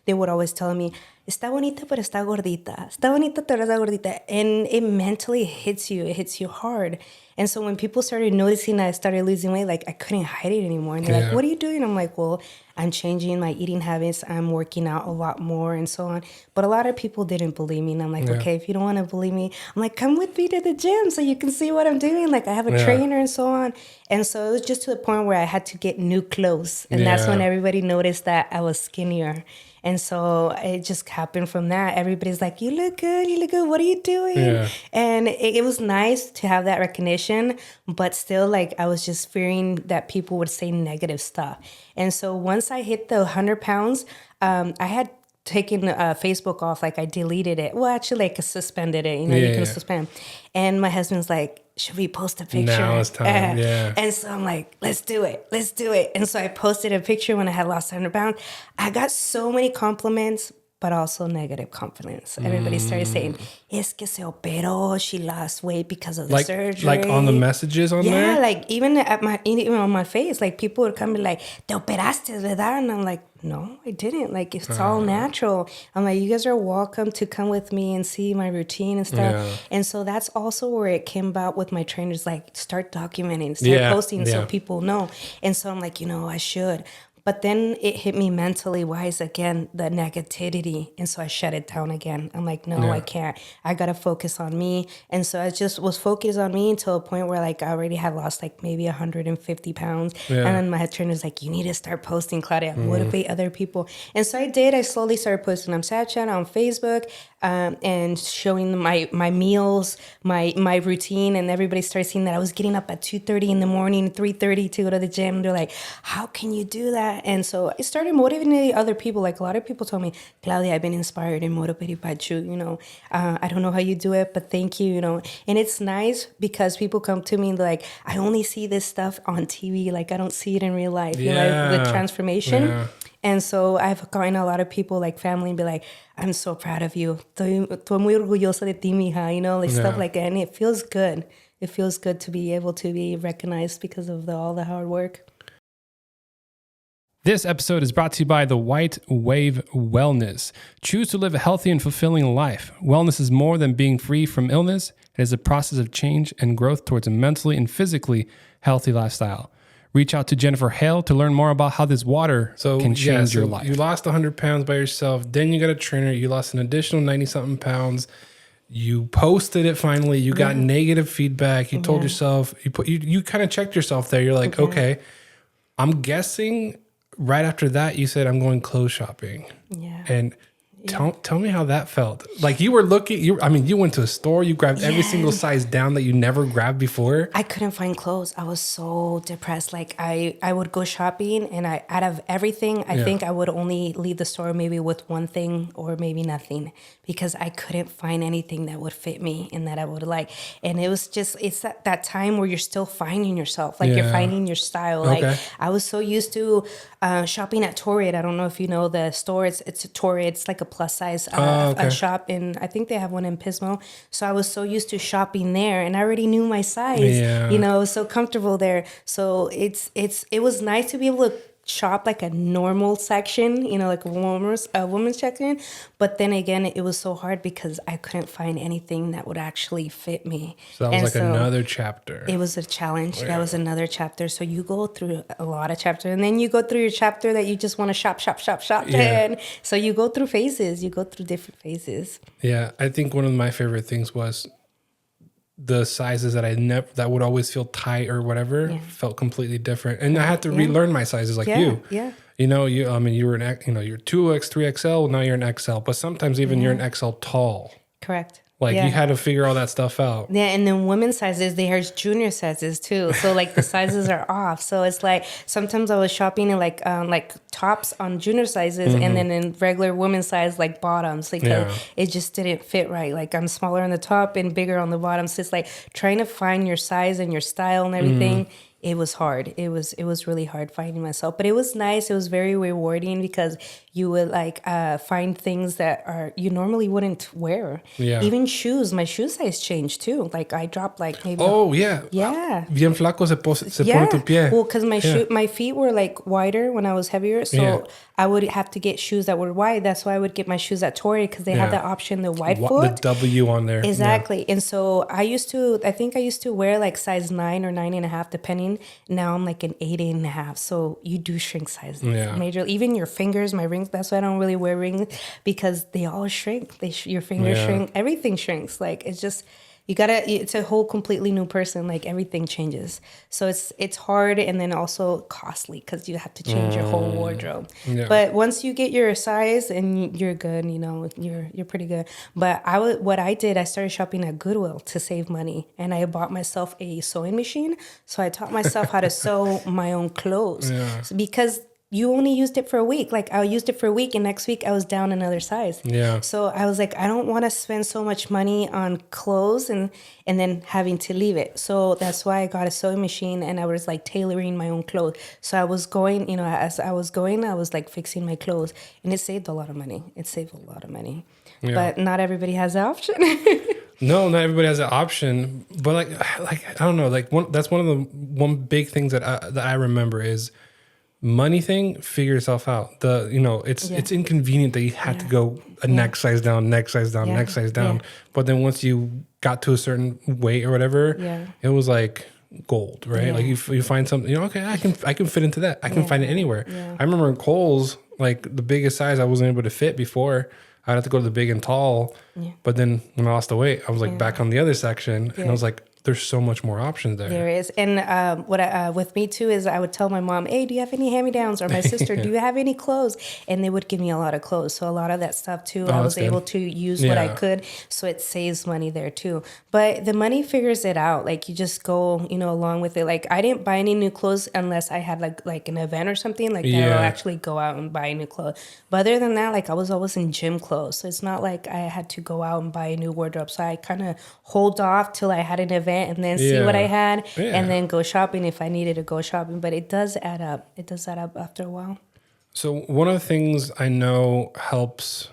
they would always tell me, está bonita, pero está gordita. Está bonita, pero está gordita. And it mentally hits you. It hits you hard. And so when people started noticing that I started losing weight, like I couldn't hide it anymore. And they're like, what are you doing? I'm like, well, I'm changing my eating habits. I'm working out a lot more and so on. But a lot of people didn't believe me. And I'm like, okay, if you don't want to believe me, I'm like, come with me to the gym so you can see what I'm doing. Like I have a trainer and so on. And so it was just to the point where I had to get new clothes. And that's when everybody noticed that I was skinnier. And so it just happened from that. Everybody's like, you look good. What are you doing? Yeah. And it was nice to have that recognition, but still like I was just fearing that people would say negative stuff. And so once I hit the 100 pounds, I had taking Facebook off. Like I deleted it. Well, actually, like suspended it. You know, you can suspend. And my husband's like, should we post a picture? Now it's time. Yeah. And so I'm like, let's do it. Let's do it. And so I posted a picture when I had lost 100 pounds. I got so many compliments, but also negative compliments. Everybody started saying, es que se operó, she lost weight because of the surgery. Like on the messages on there? Yeah, like even on my face, like people would come and be like, te operaste, ¿verdad? And I'm like, no, I didn't. Like it's all natural. I'm like, you guys are welcome to come with me and see my routine and stuff. Yeah. And so that's also where it came about with my trainers, like start documenting, start posting so people know. And so I'm like, I should. But then it hit me mentally wise again, the negativity. And so I shut it down again. I'm like, no, I can't. I got to focus on me. And so I just was focused on me until a point where like I already had lost like maybe 150 pounds. And then my head trainer's like, you need to start posting, Claudia, motivate other people. And so I did. I slowly started posting on Snapchat, on Facebook, and showing them my meals, my routine. And everybody started seeing that I was getting up at 2:30 in the morning, 3:30 to go to the gym. They're like, how can you do that? And so I started motivating other people. Like a lot of people told me, Claudia, I've been inspired and motivated by you. I don't know how you do it, but thank you, And it's nice because people come to me and they're like, I only see this stuff on TV. Like I don't see it in real life. The transformation. Yeah. And so I've gotten a lot of people like family and be like, I'm so proud of you. Estoy muy orgullosa de ti, mija, like stuff like that. And it feels good. It feels good to be able to be recognized because of all the hard work. This episode is brought to you by the White Wave Wellness. Choose to live a healthy and fulfilling life. Wellness is more than being free from illness. It is a process of change and growth towards a mentally and physically healthy lifestyle. Reach out to Jennifer Hale to learn more about how this water can change your life. You lost 100 pounds by yourself. Then you got a trainer. You lost an additional 90-something pounds. You posted it finally. You got negative feedback. You told yourself, you kind of checked yourself there. You're like, okay, I'm guessing right after that, you said, I'm going clothes shopping. Yeah. And tell me how that felt. Like you were looking, you went to a store, you grabbed every single size down that you never grabbed before. I couldn't find clothes. I was so depressed. Like I would go shopping and out of everything, I think I would only leave the store maybe with one thing or maybe nothing because I couldn't find anything that would fit me and that I would like. And it was just, it's that time where you're still finding yourself, like you're finding your style. Okay. Like I was so used to shopping at Torrid. I don't know if you know the store. It's a Torrid. It's like a plus size shop, and I think they have one in Pismo. So I was so used to shopping there, and I already knew my size. So comfortable there. So it was nice to be able to shop like a normal section, like a woman's section. But then again, it was so hard because I couldn't find anything that would actually fit me. So that was another chapter. It was a challenge. That was another chapter. So you go through a lot of chapters, and then you go through your chapter that you just want to shop. And so you go through phases. You go through different phases. Yeah, I think one of my favorite things was the sizes that that would always feel tight or whatever felt completely different, and I had to relearn my sizes like you. Yeah. You were you're 2X, 3XL. Now you're an XL, but sometimes even you're an XL tall. Correct. Like you had to figure all that stuff out. Yeah, and then women's sizes, there's junior sizes too. So like the sizes are off. So it's like sometimes I was shopping in like tops on junior sizes and then in regular women's size like bottoms because it just didn't fit right. Like I'm smaller on the top and bigger on the bottom. So it's like trying to find your size and your style and everything. It was hard. It was really hard finding myself, but it was nice. It was very rewarding because you would find things that you normally wouldn't wear. Yeah. Even shoes. My shoe size changed too. Like I dropped like maybe. Oh yeah. Yeah. Bien flaco se pone tu pie. Well, because my feet were like wider when I was heavier, so I would have to get shoes that were wide. That's why I would get my shoes at Torrid because they had that option, the wide foot. The W on there. Exactly. Yeah. And so I used to wear like size 9 or 9.5 depending. Now I'm like an 8.5. So you do shrink sizes. Yeah. Majorly. Even your fingers, my rings. That's why I don't really wear rings because they all shrink. Your fingers shrink. Everything shrinks. Like it's just it's a whole completely new person. Like everything changes. So it's hard and then also costly because you have to change your whole wardrobe. Yeah. But once you get your size and you're good, you're pretty good. But I started shopping at Goodwill to save money, and I bought myself a sewing machine. So I taught myself how to sew my own clothes because you only used it for a week. Like I used it for a week and next week I was down another size. Yeah. So I was like, I don't want to spend so much money on clothes and then having to leave it. So that's why I got a sewing machine and I was like tailoring my own clothes. So I was going, as I was going, I was like fixing my clothes and it saved a lot of money. It saved a lot of money. Yeah. But not everybody has the option. No, not everybody has that option. But like I don't know. Like that's one of the big things that I remember is money thing. Figure yourself out. It's inconvenient that you had to go next size down, next size down, next size down. But then once you got to a certain weight or whatever, it was like gold, right? Like you find something. Okay, I can fit into that. I can find it anywhere. Yeah. I remember in Kohl's, like the biggest size I wasn't able to fit before. I'd have to go to the big and tall. Yeah. But then when I lost the weight, I was like back on the other section. And I was like, there's so much more options there. There is. And with me too is I would tell my mom, hey, do you have any hand-me-downs? Or my sister, do you have any clothes? And they would give me a lot of clothes. So a lot of that stuff too, I was able to use what I could. So it saves money there too. But the money figures it out. Like you just go, along with it. Like I didn't buy any new clothes unless I had like an event or something like that. I'll actually go out and buy new clothes. But other than that, like I was always in gym clothes. So it's not like I had to go out and buy a new wardrobe. So I kind of hold off till I had an event and then see what I had and then go shopping if I needed to go shopping. But it does add up. It does add up after a while. So one of the things I know helped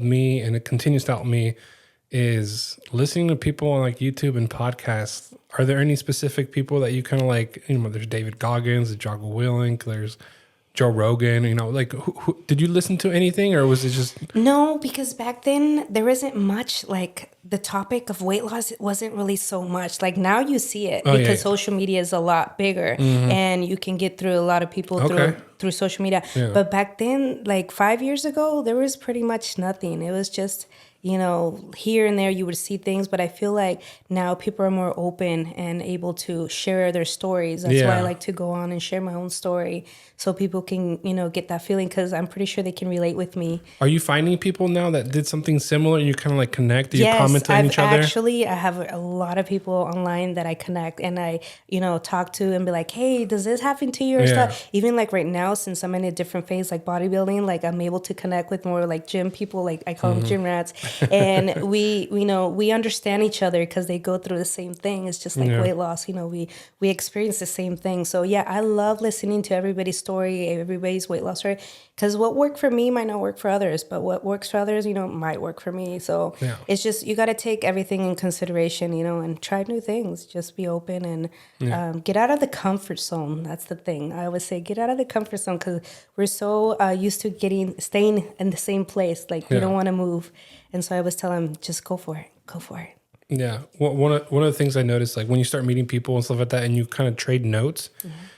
me and it continues to help me is listening to people on like YouTube and podcasts. Are there any specific people that you kind of like, there's David Goggins, there's Jocko Willink, there's Joe Rogan, like who did you listen to anything or was it just? No, because back then there isn't much like the topic of weight loss. It wasn't really so much like now you see it because social media is a lot bigger and you can get through a lot of people through social media. Yeah. But back then, like 5 years ago, there was pretty much nothing. It was just, here and there you would see things, but I feel like now people are more open and able to share their stories. That's why I like to go on and share my own story so people can, get that feeling because I'm pretty sure they can relate with me. Are you finding people now that did something similar and you kind of like connect? Do you comment on each other? Actually, I have a lot of people online that I connect and I, talk to and be like, hey, does this happen to you or stuff? Even like right now, since I'm in a different phase, like bodybuilding, like I'm able to connect with more like gym people, like I call them gym rats. And we understand each other because they go through the same thing. It's just like weight loss. We experience the same thing. So yeah, I love listening to everybody's story, everybody's weight loss story, because what worked for me might not work for others, but what works for others, might work for me. So it's just you got to take everything in consideration, and try new things. Just be open and get out of the comfort zone. That's the thing. I always say get out of the comfort zone because we're so used to staying in the same place. Like we don't want to move. And so I was telling him, just go for it. Go for it. Yeah. Well, one of the things I noticed, like when you start meeting people and stuff like that and you kind of trade notes,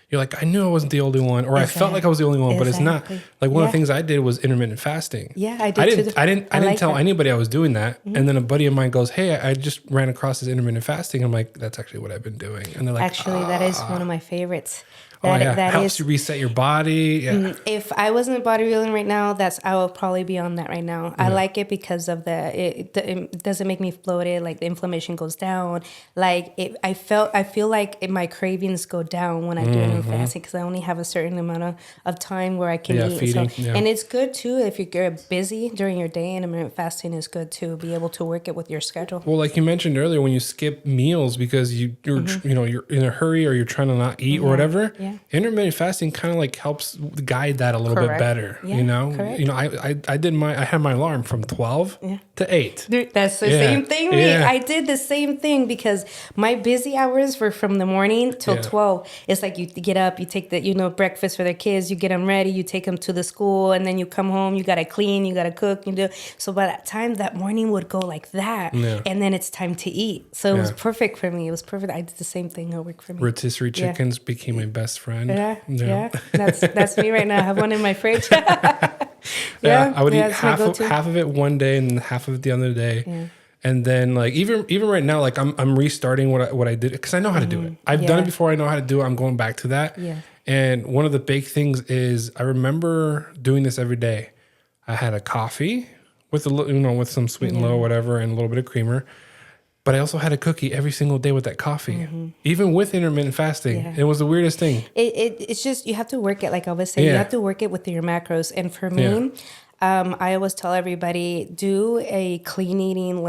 you're like, I knew I wasn't the only one, or I felt like I was the only one, but it's not. Like one of the things I did was intermittent fasting. Yeah, I did. I didn't tell anybody I was doing that. And then a buddy of mine goes, hey, I just ran across this intermittent fasting. I'm like, that's actually what I've been doing. And they're like, actually, that is one of my favorites. That helps you reset your body. Yeah. If I wasn't bodybuilding right now, I would probably be on that right now. I like it because of it doesn't make me bloated. Like the inflammation goes down. Like I feel like my cravings go down when I do intermittent fasting because I only have a certain amount of time where I can eat. Feeding, and it's good too if you're busy during your day. Intermittent fasting is good to be able to work it with your schedule. Well, like you mentioned earlier, when you skip meals because you're you're in a hurry or you're trying to not eat or whatever. Yeah. Intermittent fasting kind of like helps guide that a little bit better. Correct. I had my alarm from 12 to 8. Dude, that's the same thing. I did the same thing because my busy hours were from the morning till 12. It's like you get up, you take the breakfast for the kids, you get them ready, you take them to the school, and then you come home, you gotta clean, you gotta cook, so by that time that morning would go like that, and then it's time to eat. So it was perfect for me. It was perfect. I did the same thing. It worked for me. Rotisserie chickens became my best friend. Yeah. That's me right now. I have one in my fridge. I would eat half of it one day and half of it the other day. Yeah. And then like even right now, like I'm restarting what I did because I know how to do it. I've done it before. I know how to do it. I'm going back to that. Yeah. And one of the big things is I remember doing this every day. I had a coffee with with some sweet and low, whatever, and a little bit of creamer. but I also had a cookie every single day with that coffee, even with intermittent fasting. Yeah. It was the weirdest thing. It's just, you have to work it, like I was saying, you Yeah. have to work it with your macros. And for Yeah. me, I always tell everybody, do a clean eating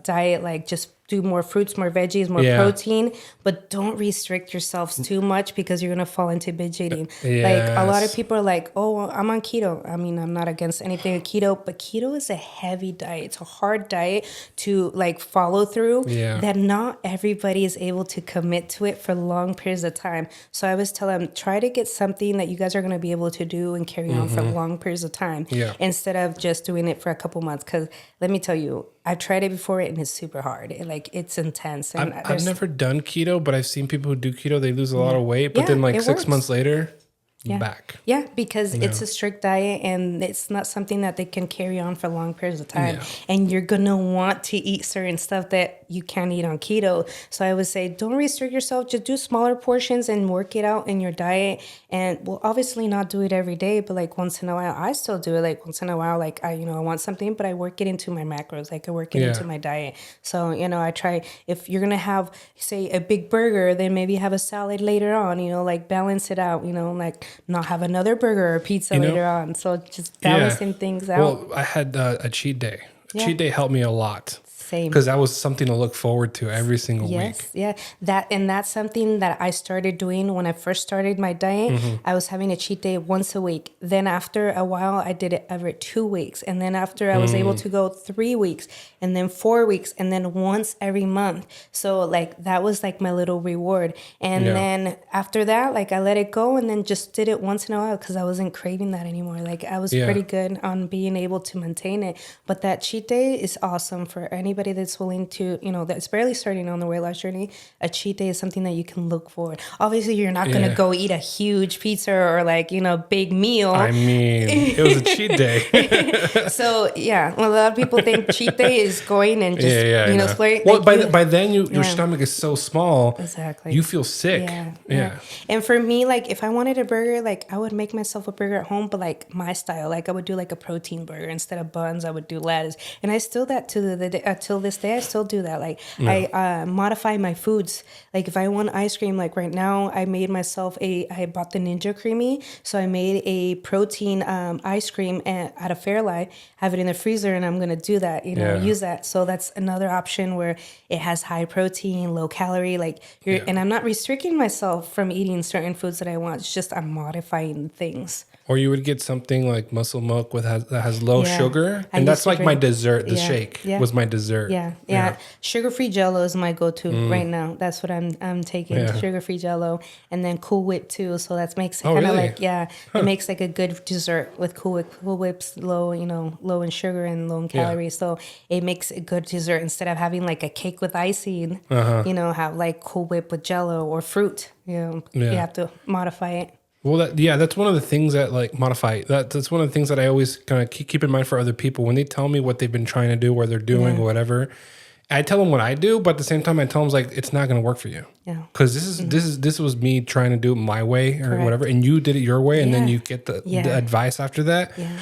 diet, like just do more fruits, more veggies, more Yeah. protein, but don't restrict yourselves too much because you're gonna fall into binge eating. Like a lot of Yes. people are like, oh, I'm on keto. I mean, I'm not against anything with keto, but keto is a heavy diet. It's a hard diet to like follow through. Yeah. That not everybody is able to commit to it for long periods of time. So I always tell them, try to get something that you guys are gonna be able to do and carry on for long periods of time, Yeah. instead of just doing it for a couple months. Because let me tell you, I've tried it before and it's super hard. It's intense. And I've never done keto, but I've seen people who do keto. They lose a lot of weight, but Yeah, then like it 6 works. months later, Yeah. back. Yeah, because it's a strict diet and it's not something that they can carry on for long periods of time. Yeah. And you're going to want to eat certain stuff that you can't eat on keto. So I would say don't restrict yourself. Just do smaller portions and work it out in your diet. And we'll obviously not do it every day, but like once in a while, I still do it. Like once in a while, like I want something, but I work it into my macros. Like I work it Yeah. into my diet. So, I try, if you're going to have, say, a big burger, then maybe have a salad later on, like balance it out, like not have another burger or pizza later on. So just balancing things out. Well, I had a cheat day. Cheat day helped me a lot. Same. Because that was something to look forward to every single week. Yeah. That's something that I started doing when I first started my diet. I was having a cheat day once a week. Then after a while, I did it every 2 weeks. And then after I was able to go 3 weeks and then 4 weeks and then once every month. So like that was like my little reward. And then after that, like I let it go and then just did it once in a while because I wasn't craving that anymore. Like I was pretty good on being able to maintain it. But that cheat day is awesome for anybody that's willing to, that's barely starting on the weight loss journey. A cheat day is something that you can look for. Obviously, you're not going to go eat a huge pizza or like, big meal. I mean, it was a cheat day. So, a lot of people think cheat day is going and just, splurge. Well, by then, your stomach is so small. Exactly. You feel sick. Yeah. And for me, like if I wanted a burger, like I would make myself a burger at home, but like my style, like I would do like a protein burger instead of buns. I would do lettuce, and I still that till this day. I still do that. Like I modify my foods. Like if I want ice cream, like right now, I made myself I bought the Ninja Creamy, so I made a protein ice cream out of Fairlife. Have it in the freezer, and I'm gonna do that. Use that. So that's another option where it has high protein, low calorie. Like and I'm not restricting myself from eating certain foods that I want. It's just I'm modifying things. Or you would get something like muscle milk that has low sugar, I and used that's to like my drink- dessert. The shake was my dessert. Yeah. Sugar-free Jello is my go-to right now. That's what I'm taking. Yeah. Sugar-free Jello, and then Cool Whip too. So that makes it Oh, kind of really? like it makes like a good dessert with Cool Whip. Cool Whip's low in sugar and low in calories. So it makes a good dessert instead of having like a cake with icing. Have like Cool Whip with Jello or fruit. You have to modify it. Well, that's one of the things that like modify. That's one of the things that I always kind of keep in mind for other people when they tell me what they've been trying to do, what they're doing, or whatever. I tell them what I do, but at the same time, I tell them like it's not going to work for you. Yeah. Because this was me trying to do it my way or whatever, and you did it your way, and then you get the advice after that. Yeah.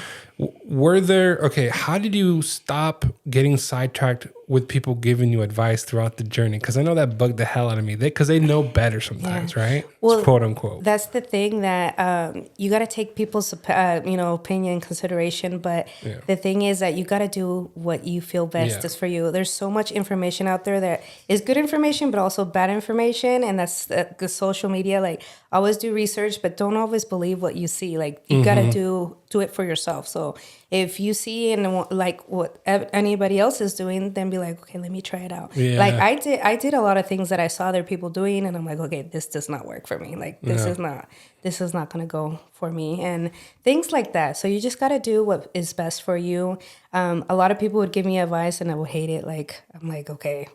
How did you stop getting sidetracked with people giving you advice throughout the journey? Because I know that bugged the hell out of me. Because they know better sometimes, right? Well, quote unquote. That's the thing that you got to take people's opinion in consideration. But the thing is that you got to do what you feel best is for you. There's so much information out there that is good information, but also bad information, and that's the social media. Like always do research, but don't always believe what you see. Like you got to do it for yourself. So if you see and like what anybody else is doing, then be like, okay, let me try it out. Yeah. Like I did a lot of things that I saw other people doing, and I'm like, okay, this does not work for me. Like this is not going to go for me, and things like that. So you just got to do what is best for you. A lot of people would give me advice, and I would hate it. Like I'm like, okay,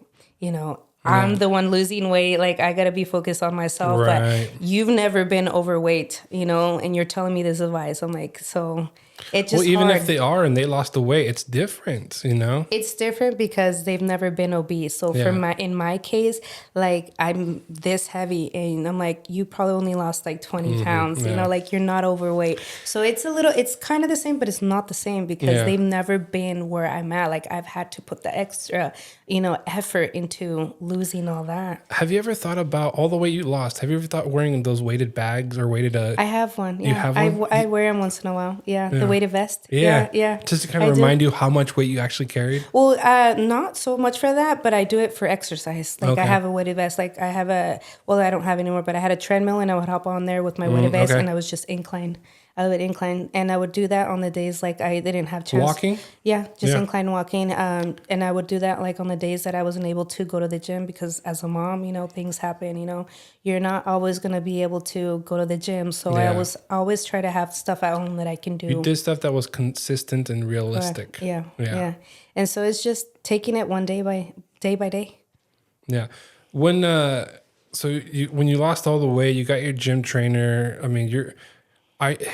I'm the one losing weight. Like I gotta be focused on myself. Right. But you've never been overweight, and you're telling me this advice. I'm like, so It's Well, just even hard. if they are and they lost the weight, it's different, you know? It's different because they've never been obese. So Yeah. in my case, like I'm this heavy and I'm like, you probably only lost like 20 pounds, you yeah. know, like you're not overweight. So it's kind of the same, but it's not the same because Yeah. they've never been where I'm at. Like I've had to put the extra, effort into losing all that. Have you ever thought about all the weight you lost? Have you ever thought wearing those weighted bags or weighted I have one. Yeah. You have one? I wear them once in a while. Yeah. The weighted vest. Yeah. Yeah. Just to kind of I do. remind you how much weight you actually carried? Well, not so much for that, but I do it for exercise. Like Okay. I have a weighted vest. Like I have I don't have anymore, but I had a treadmill and I would hop on there with my weighted vest okay. and I was just incline. I would incline and I would do that on the days like I didn't have chance. Walking? Yeah, just Yeah. incline walking. And I would do that like on the days that I wasn't able to go to the gym because as a mom, things happen, you're not always going to be able to go to the gym. So I Yeah. was always try to have stuff at home that I can do. You did stuff that was consistent and realistic. Yeah. And so it's just taking it one day by day. Yeah. When when you lost all the weight, you got your gym trainer. I mean,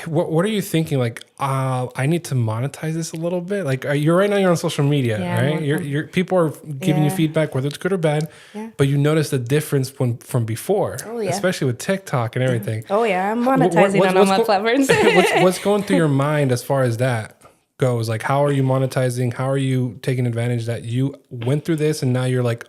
what are you thinking? Like, I need to monetize this a little bit. Like, you're on social media, Yeah, right? You're people are giving you Yeah. feedback, whether it's good or bad. Yeah. But you notice the difference from before, Oh, yeah. especially with TikTok and everything. Oh yeah, I'm monetizing what's on all my go- platforms. what's going through your mind as far as that goes? Like, how are you monetizing? How are you taking advantage that you went through this and now you're like,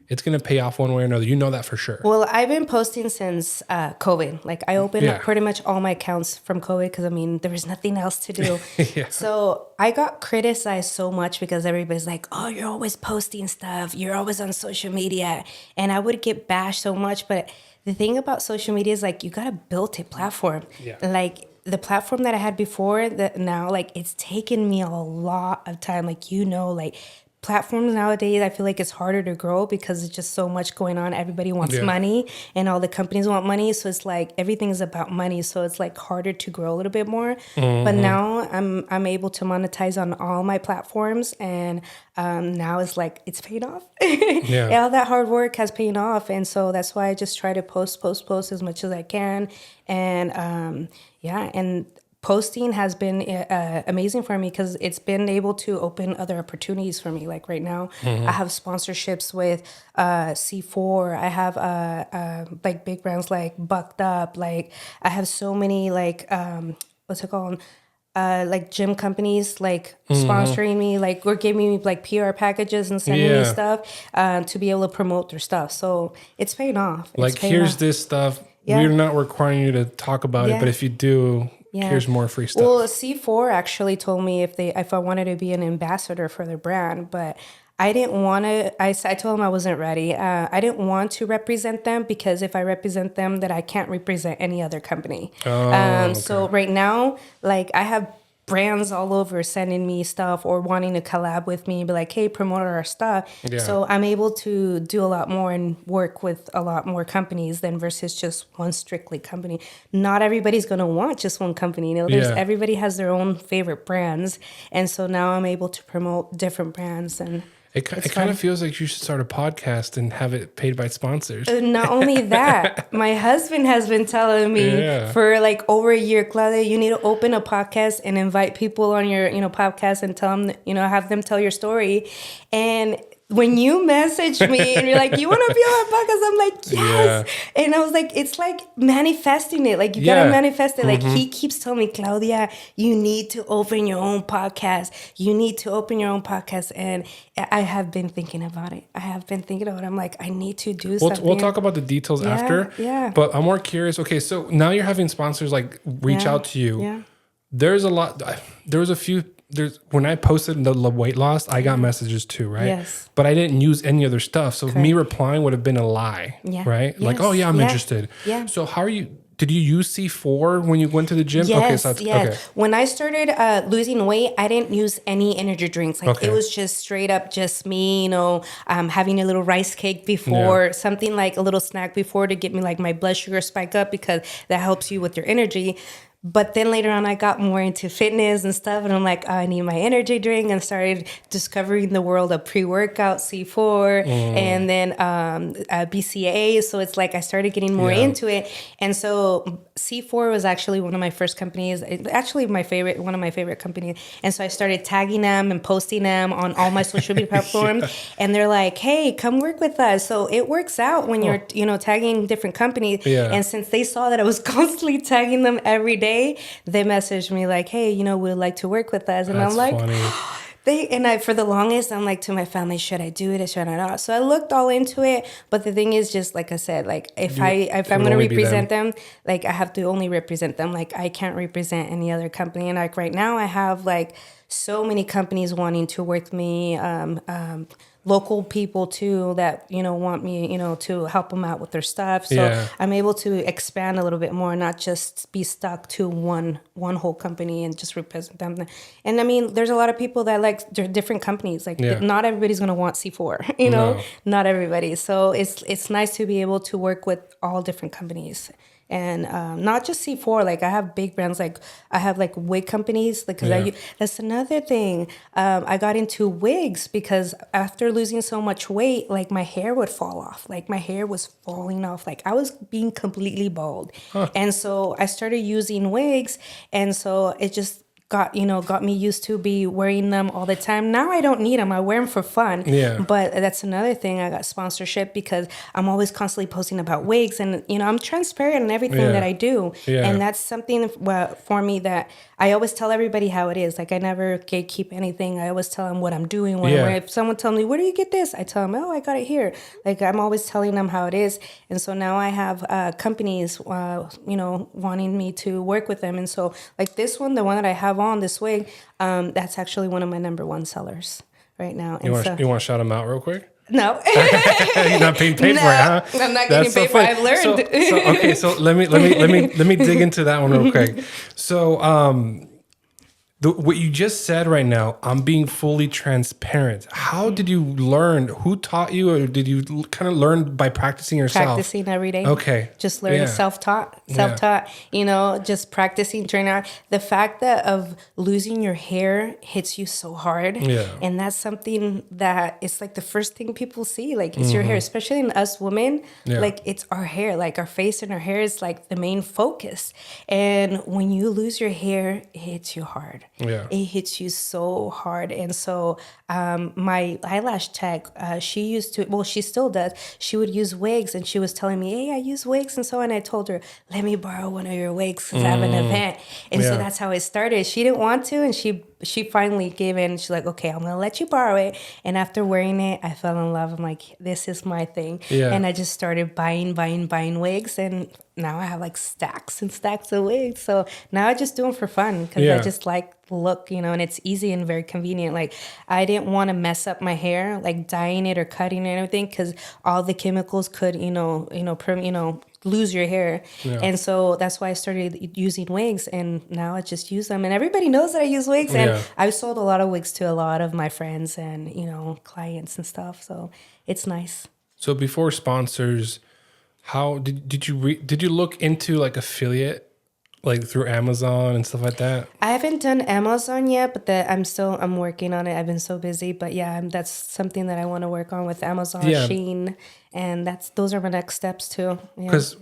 it's going to pay off one way or another. You know that for sure. Well, I've been posting since COVID. Like I opened Yeah. up pretty much all my accounts from COVID because there was nothing else to do. Yeah. So I got criticized so much because everybody's like, "Oh, you're always posting stuff. You're always on social media," and I would get bashed so much. But the thing about social media is like you gotta build a platform. Yeah. Like the platform that I had before, that now like it's taken me a lot of time. Like like. Platforms nowadays, I feel like it's harder to grow because it's just so much going on. Everybody wants Yeah. money and all the companies want money. So it's like everything's about money. So it's like harder to grow a little bit more. But now I'm able to monetize on all my platforms. And now it's like it's paid off. Yeah. All that hard work has paid off. And so that's why I just try to post as much as I can. And and posting has been amazing for me because it's been able to open other opportunities for me. Like right now, I have sponsorships with C4. I have like big brands like Bucked Up. Like I have so many like what's it called? Like gym companies like sponsoring me, like or giving me like PR packages and sending me Yeah. stuff to be able to promote their stuff. So it's paying off. It's Like, paying here's off. this stuff. Yeah. We're not requiring you to talk about it, Yeah. but if you do, Yeah. here's more free stuff. Well, C4 actually told me if I wanted to be an ambassador for their brand, but I didn't want to. I told them I wasn't ready. I didn't want to represent them because if I represent them, that I can't represent any other company. So right now, like I have brands all over sending me stuff or wanting to collab with me, be like, hey, promote our stuff. Yeah. So I'm able to do a lot more and work with a lot more companies than versus just one strictly company. Not everybody's going to want just one company. Yeah. Everybody has their own favorite brands. And so now I'm able to promote different brands and It kind of feels like you should start a podcast and have it paid by sponsors. not only that, my husband has been telling me Yeah. for like over a year, Claudia, you need to open a podcast and invite people on your, podcast and tell them, have them tell your story. And when you messaged me and you're like, you want to be on my podcast? I'm like, yes. Yeah. And I was like, it's like manifesting it. Like you got to manifest it. Like he keeps telling me, Claudia, you need to open your own podcast. You need to open your own podcast. And I have been thinking about it. I'm like, I need to do something. We'll talk about the details after. Yeah. But I'm more curious. Okay, so now you're having sponsors like reach out to you. Yeah. There's a lot. There was a few. When I posted the weight loss, I got messages too, right? Yes. But I didn't use any other stuff. So me replying would have been a lie, Yeah. right? Like, Yes. oh yeah, I'm Yeah. interested. Yeah. So how are you? Did you use C4 when you went to the gym? Yes, Okay, so that's, yes. okay. When I started losing weight, I didn't use any energy drinks. Like Okay. it was just straight up just me, having a little rice cake before, something like a little snack before to get me like my blood sugar spike up because that helps you with your energy. But then later on, I got more into fitness and stuff, and I'm like, oh, I need my energy drink, and started discovering the world of pre-workout, C4, and then BCAA. So it's like I started getting more into it, and so C4 was actually one of my first companies. Actually, one of my favorite companies. And so I started tagging them and posting them on all my social media platforms, and they're like, "Hey, come work with us." So it works out when you're tagging different companies. And since they saw that I was constantly tagging them every day, they messaged me like, "Hey, we'd like to work with us." And That's I'm like, funny. for the longest, I'm like to my family, should I do it or should I not? So I looked all into it. But the thing is, just like I said, like if I'm going to represent them, like I have to only represent them. Like I can't represent any other company. And like right now I have like so many companies wanting to work with me, local people too that want me to help them out with their stuff, so I'm able to expand a little bit more, not just be stuck to one whole company and just represent them. And I mean, there's a lot of people that like different companies, like not everybody's going to want C4, No. not everybody. So it's nice to be able to work with all different companies. And not just C4, like I have big brands, like I have like wig companies, like that's another thing. I got into wigs because after losing so much weight, like my hair would fall off. Like my hair was falling off. Like I was being completely bald. And so I started using wigs, and so it just got me used to be wearing them all the time. Now I don't need them. I wear them for fun. But that's another thing. I got sponsorship because I'm always constantly posting about wigs, and I'm transparent in everything that I do. And that's something for me that I always tell everybody how it is. Like I never gatekeep anything. I always tell them what I'm doing. If someone tells me, where do you get this? I tell them, oh, I got it here. Like I'm always telling them how it is. And so now I have companies, wanting me to work with them. And so like this one, the one that I have on this wig, that's actually one of my number one sellers right now. You want to shout them out real quick? No. You're not being paid for it, huh? I'm not getting paid for it. I've learned. So let me dig into that one real quick. So what you just said right now, I'm being fully transparent. How did you learn? Who taught you, or did you kind of learn by practicing yourself? Practicing every day. Okay. Just learning, self-taught, just practicing, trying out. The fact that of losing your hair hits you so hard. And that's something that it's like the first thing people see, like it's your hair, especially in us women, like it's our hair, like our face and our hair is like the main focus. And when you lose your hair, it hits you hard. It hits you so hard. And so my eyelash tech, she used to, well, she still does. She would use wigs, and she was telling me, hey, I use wigs. And so, and I told her, let me borrow one of your wigs because I have an event. And so that's how it started. She didn't want to, and she finally gave in. She's like, okay, I'm going to let you borrow it. And after wearing it, I fell in love. I'm like, this is my thing. And I just started buying wigs. And now I have like stacks and stacks of wigs. So now I just do them for fun because I just like the look, and it's easy and very convenient. Like I didn't want to mess up my hair, like dyeing it or cutting it and everything, because all the chemicals could, lose your hair. And so that's why I started using wigs, and now I just use them, and everybody knows that I use wigs. And I've sold a lot of wigs to a lot of my friends and clients and stuff, so it's nice. So before sponsors, how did you look into like affiliate, like through Amazon and stuff like that? I haven't done Amazon yet, but I'm working on it. I've been so busy, but that's something that I want to work on with Amazon, Shein, and those are my next steps too. Because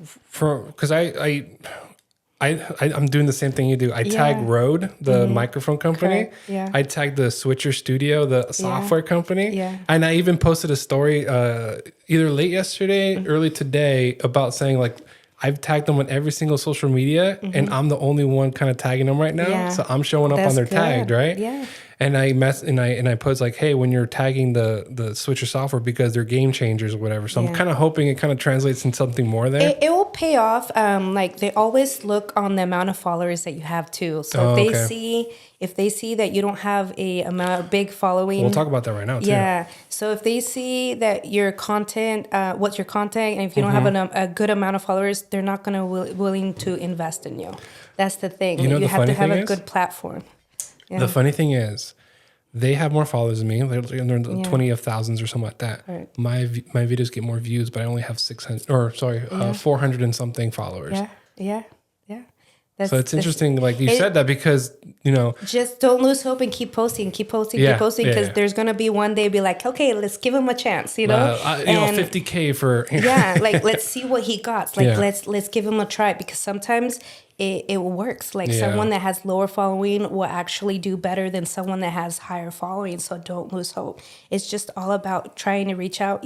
I'm doing the same thing you do. I tag Rode, the microphone company. Correct. I tagged the Switcher Studio, the software company. And I even posted a story either late yesterday, early today, about saying like, I've tagged them on every single social media, and I'm the only one kind of tagging them right now. So I'm showing up on their tagged, right? And I post like, hey, when you're tagging the Switcher software, because they're game changers or whatever. So I'm kind of hoping it kind of translates into something more there. It will pay off. Like they always look on the amount of followers that you have too. So if they see that you don't have a big following, we'll talk about that right now too. So if they see that your content, what's your content, and if you don't have a good amount of followers, they're not going to willing to invest in you. That's the thing. You have to have a good platform. The funny thing is, they have more followers than me. They're 20 of thousands or something like that. Right. My videos get more views, but I only have 400 and something followers. Yeah. So it's interesting, like you said that, because, you know, just don't lose hope and keep posting, because there's going to be one day be like, okay, let's give him a chance, you know? 50K for. Yeah, like, let's see what he got. Like, Yeah. let's give him a try, because sometimes it works. Like, someone that has lower following will actually do better than someone that has higher following. So don't lose hope. It's just all about trying to reach out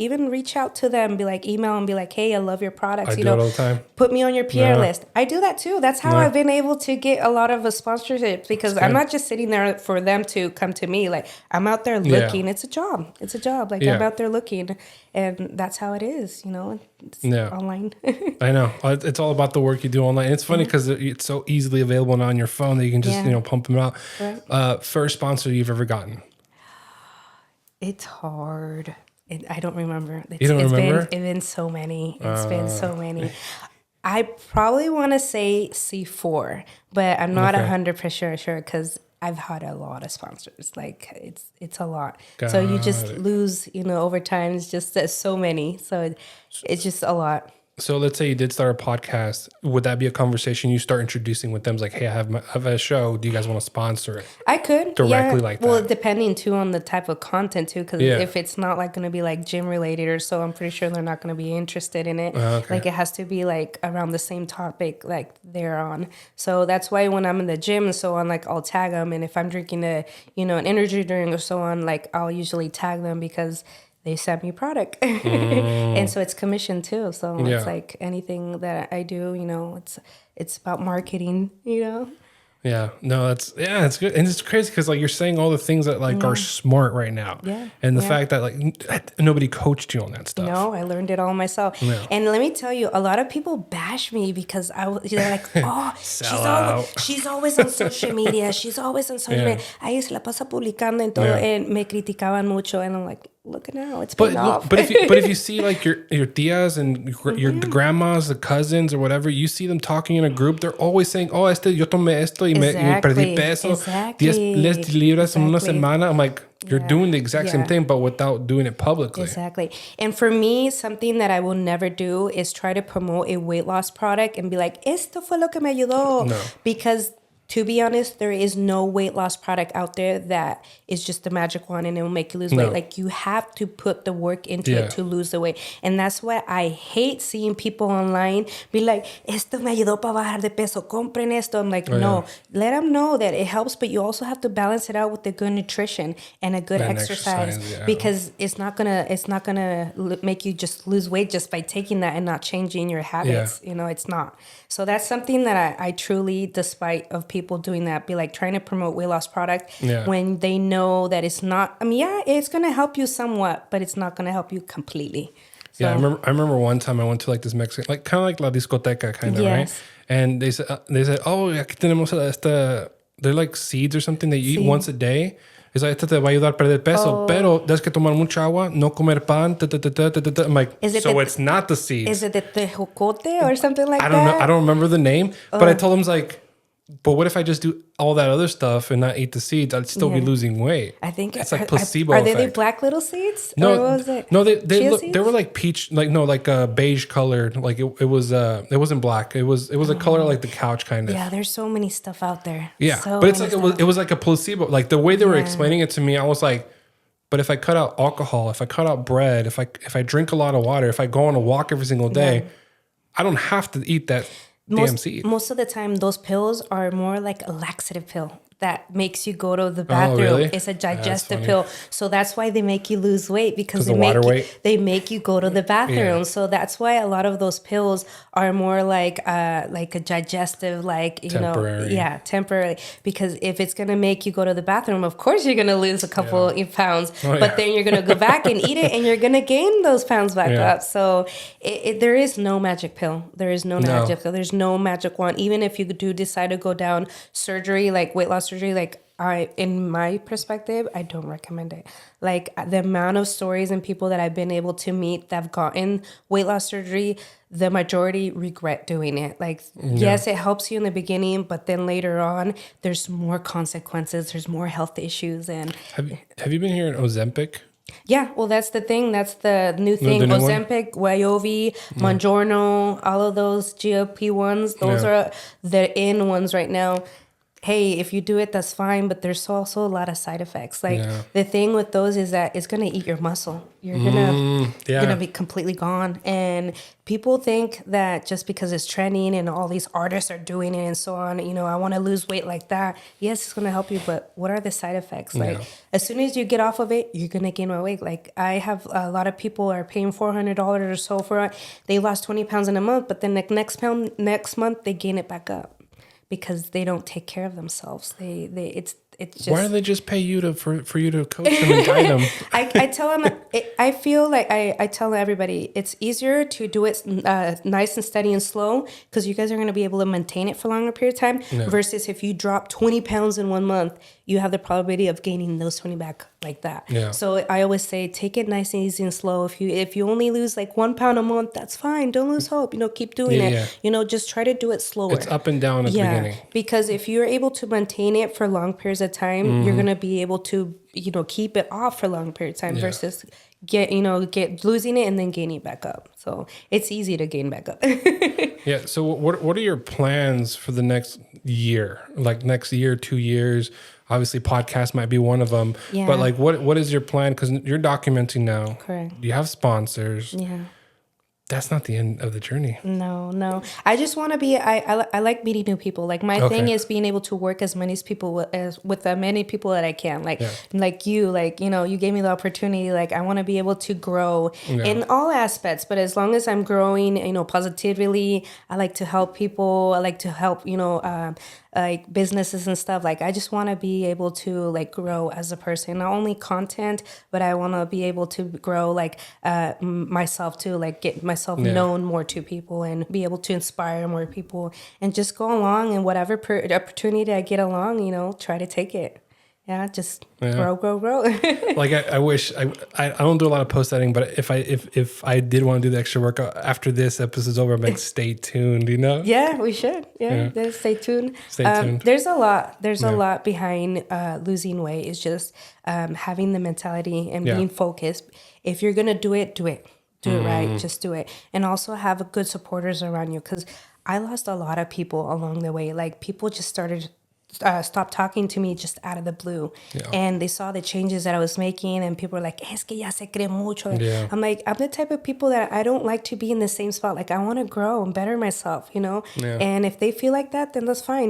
to them, be like, email and be like, hey, I love your products. I do it all the time. Put me on your PR list. I do that too. That's how I've been able to get a lot of sponsorships, because I'm not just sitting there for them to come to me. Like, I'm out there looking. It's a job. Like, I'm out there looking, and that's how it is, you know. It's online. I know. It's all about the work you do online. And it's funny because it's so easily available now on your phone that you can just, pump them out. Right. First sponsor you've ever gotten? It's hard. I don't remember. You don't remember? It's been so many. It's been so many. I probably want to say C4, but I'm not 100% sure, because I've had a lot of sponsors. Like, it's a lot. So you just lose, over time. It's just so many. So it's just a lot. So let's say you did start a podcast. Would that be a conversation you start introducing with them? It's like, hey, I have a show. Do you guys want to sponsor it? I could. Directly like that. Well, depending too on the type of content too. Because if it's not like going to be like gym related or so, I'm pretty sure they're not going to be interested in it. Okay. Like, it has to be like around the same topic like they're on. So that's why when I'm in the gym and so on, like, I'll tag them. And if I'm drinking an energy drink or so on, like, I'll usually tag them, because they sent me product. And so it's commission too. So it's like anything that I do, it's about marketing, Yeah, no, it's good. And it's crazy because, like, you're saying all the things that, like, are smart right now. Yeah. And the fact that, like, nobody coached you on that stuff. No, I learned it all myself. Yeah. And let me tell you, a lot of people bash me because they're like, oh, she's always on social media. She's always on social media. Ahí se la pasa publicando en todo. And me criticaban mucho. And I'm like, look now, it's paying off. But if you see, like, your tias and the grandmas, the cousins or whatever, you see them talking in a group, they're always saying, oh, yo tomé esto y me perdí peso. 10 libras en una semana. I'm like, you're doing the exact same thing, but without doing it publicly. Exactly. And for me, something that I will never do is try to promote a weight loss product and be like, esto fue lo que me ayudó. No. Because, to be honest, there is no weight loss product out there that is just the magic one and it will make you lose weight. Like, you have to put the work into it to lose the weight. And that's why I hate seeing people online be like, esto me ayudó para bajar de peso, compren esto. I'm like, no, let them know that it helps, but you also have to balance it out with the good nutrition and a good exercise. Because it's not gonna make you just lose weight just by taking that and not changing your habits. It's not. So that's something that I truly, despite of people doing that, be like trying to promote weight loss product when they know that it's not. I mean, it's going to help you somewhat, but it's not going to help you completely. So, I remember one time I went to, like, this Mexican, like, kind of like la discoteca kind of, right? And they said, oh, aquí tenemos esta, they're like seeds or something that you eat once a day. It's like, esta te va a ayudar a perder peso, pero tienes que tomar mucha agua, no comer pan, I'm like, it's not the seeds. Is it the tejocote or something like that? I don't know. I don't remember the name, but I told him, like, but what if I just do all that other stuff and not eat the seeds? I'd still be losing weight. I think it's like placebo Are effect. they the black little seeds? No, or what was it? No, they were like peach, like beige colored. Like it wasn't black. It was a color like the couch kind of. Yeah, there's so many stuff out there. Yeah, but it's like it was like a placebo. Like the way they were explaining it to me, I was like, but if I cut out alcohol, if I cut out bread, if I drink a lot of water, if I go on a walk every single day, I don't have to eat that. Most of the time, those pills are more like a laxative pill that makes you go to the bathroom. Oh, really? It's a digestive pill. So that's why they make you lose weight, because they make you go to the bathroom. Yeah. So that's why a lot of those pills are more like a digestive, like, temporary. Temporary. Because if it's going to make you go to the bathroom, of course you're going to lose a couple of pounds, but then you're going to go back and eat it and you're going to gain those pounds back up. So there is no magic pill. There is no magic pill. There's no magic one. Even if you do decide to go down surgery, like weight loss surgery, like, in my perspective, I don't recommend it. Like, the amount of stories and people that I've been able to meet that have gotten weight loss surgery, the majority regret doing it. Like, yes, it helps you in the beginning, but then later on, there's more consequences. There's more health issues. And have you been hearing Ozempic? Yeah, well, that's the thing. That's the new thing. the new one? Ozempic, Wegovy, Mounjaro, all of those GLP ones. Those Yeah. are the in ones right now. Hey, if you do it, that's fine. But there's also a lot of side effects. Like Yeah. the thing with those is that it's gonna eat your muscle. You're Yeah. gonna be completely gone. And people think that just because it's trending and all these artists are doing it and so on, I want to lose weight like that. Yes, it's gonna help you, but what are the side effects? Like Yeah. as soon as you get off of it, you're gonna gain more weight. Like I have a lot of people are paying $400 or so for it. They lost 20 pounds in a month, but then the next month they gain it back up because they don't take care of themselves. It's just. Why do they just pay you for you to coach them and guide them? I tell them, I feel like I tell everybody, it's easier to do it nice and steady and slow because you guys are going to be able to maintain it for a longer period of time versus if you drop 20 pounds in 1 month, you have the probability of gaining those 20 back like that. Yeah. So I always say, take it nice and easy and slow. If you only lose like 1 pound a month, that's fine. Don't lose hope. Keep doing it. Just try to do it slower. It's up and down at the beginning. Because if you're able to maintain it for long periods of time, you're gonna be able to, keep it off for long periods of time versus get losing it and then gaining it back up. So it's easy to gain back up. Yeah. So what are your plans for the next year? Like next year, 2 years? Obviously, podcast might be one of them. Yeah. But like, what is your plan? Because you're documenting now. Correct. You have sponsors. Yeah. That's not the end of the journey. No. I just want to be. I like meeting new people. Like my thing is being able to work as many people with many people that I can. Like you. Like you gave me the opportunity. Like I want to be able to grow in all aspects. But as long as I'm growing, positively, I like to help people. I like to help like businesses and stuff. Like I just want to be able to like grow as a person, not only content, but I want to be able to grow like myself too, like get myself known more to people and be able to inspire more people and just go along and whatever opportunity I get along, try to take it. Yeah, just grow. Like I wish I don't do a lot of post editing, but if I did want to do the extra work after this episode's over, I'm like, stay tuned, Yeah, we should. Yeah. Stay tuned. Stay tuned. There's a lot. There's a lot behind losing weight. It's just having the mentality and being focused. If you're gonna do it, do it. Do it right. Just do it, and also have good supporters around you. Because I lost a lot of people along the way. Like people just started. Stopped talking to me just out of the blue, and they saw the changes that I was making, and people were like, "Es que ya se cree mucho." I'm like, I'm the type of people that I don't like to be in the same spot. Like I want to grow and better myself, And if they feel like that, then that's fine,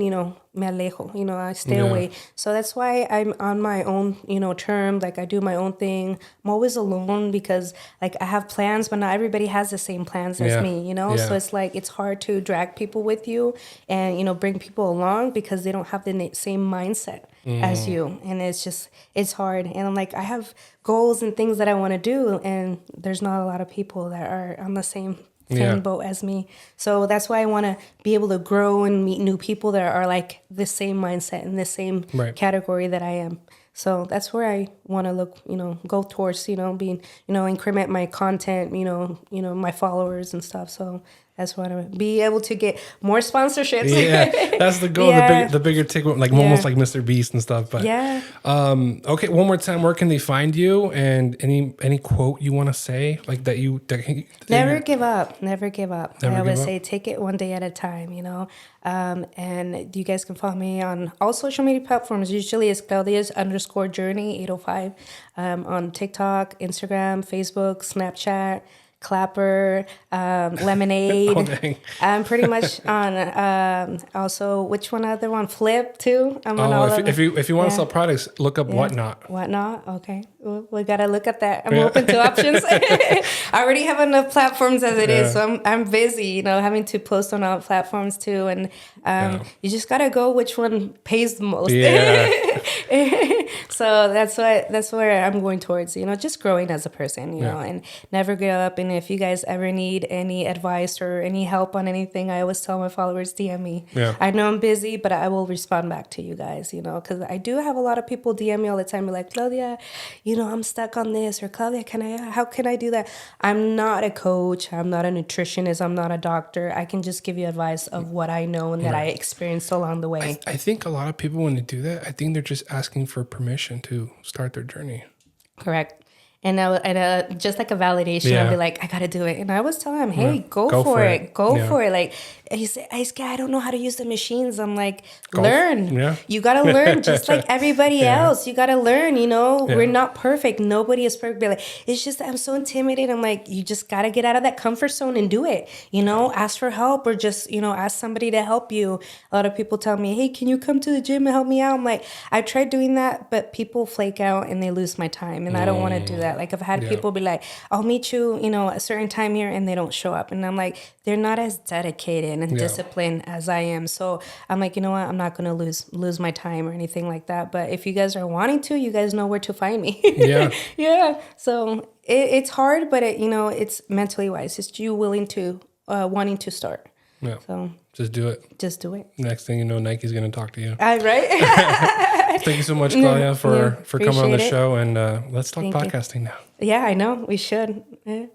Me alejo, I stay away. So that's why I'm on my own, term. Like I do my own thing. I'm always alone because like I have plans, but not everybody has the same plans as me, So it's like it's hard to drag people with you and bring people along because they don't have the same mindset as you, and it's hard. And I'm like, I have goals and things that I want to do, and there's not a lot of people that are on the same boat as me. So that's why I want to be able to grow and meet new people that are like the same mindset and the same category that I am. So that's where I want to look, go towards, being, increment my content, my followers and stuff. So that's what I want to be able to get more sponsorships. Yeah, that's the goal. The bigger ticket, like almost like Mr. Beast and stuff. But okay, one more time, where can they find you? And any quote you want to say, like that never give up. Never give up. I always say, take it one day at a time. And you guys can follow me on all social media platforms. Usually it's Claudia's_journey 805 on TikTok, Instagram, Facebook, Snapchat, Clapper, Lemonade. I'm pretty much on also which other one? Flip too. I'm on all of them. If you want to sell products, look up Whatnot. Whatnot. Okay, we gotta look at that. I'm open to options. I already have enough platforms as it is, so I'm busy. having to post on all platforms too, and you just gotta go which one pays the most. Yeah. So that's where I'm going towards. Just growing as a person. And never give up. And if you guys ever need any advice or any help on anything, I always tell my followers, DM me. Yeah. I know I'm busy, but I will respond back to you guys, because I do have a lot of people DM me all the time. Be like, Claudia, I'm stuck on this, or Claudia, how can I do that? I'm not a coach. I'm not a nutritionist. I'm not a doctor. I can just give you advice of what I know and that I experienced along the way. I think a lot of people, when they do that, I think they're just asking for permission to start their journey. Correct. And just like a validation, Yeah. I'd be like, I gotta do it. And I was telling him, hey, go Go for for it. it. Go Yeah. for it. Like, he said, I don't know how to use the machines. I'm like, Go learn. yeah. You gotta learn just like everybody Yeah. else. You gotta learn, you know? Yeah. We're not perfect. Nobody is perfect. Be like, it's just that I'm so intimidated. I'm like, you just gotta get out of that comfort zone and do it. You know, ask for help or just, you know, ask somebody to help you. A lot of people tell me, hey, can you come to the gym and help me out? I'm like, I tried doing that, but people flake out and they lose my time. And I don't want to do that. Like, I've had people be like, I'll meet you, you know, a certain time here, and they don't show up. And I'm like, they're not as dedicated and disciplined as I am. So I'm like, you know what? I'm not going to lose my time or anything like that. But if you guys are wanting to, you guys know where to find me. Yeah. Yeah. So it's hard, but you know, it's mentally wise. It's you willing to, wanting to start. Yeah. So Just do it. just do it. Next thing you know, Nike's going to talk to you. Right? Thank you so much, Claudia, for coming on the appreciate it. show. And let's talk Thank you. podcasting now. Yeah, I know. We should. Yeah.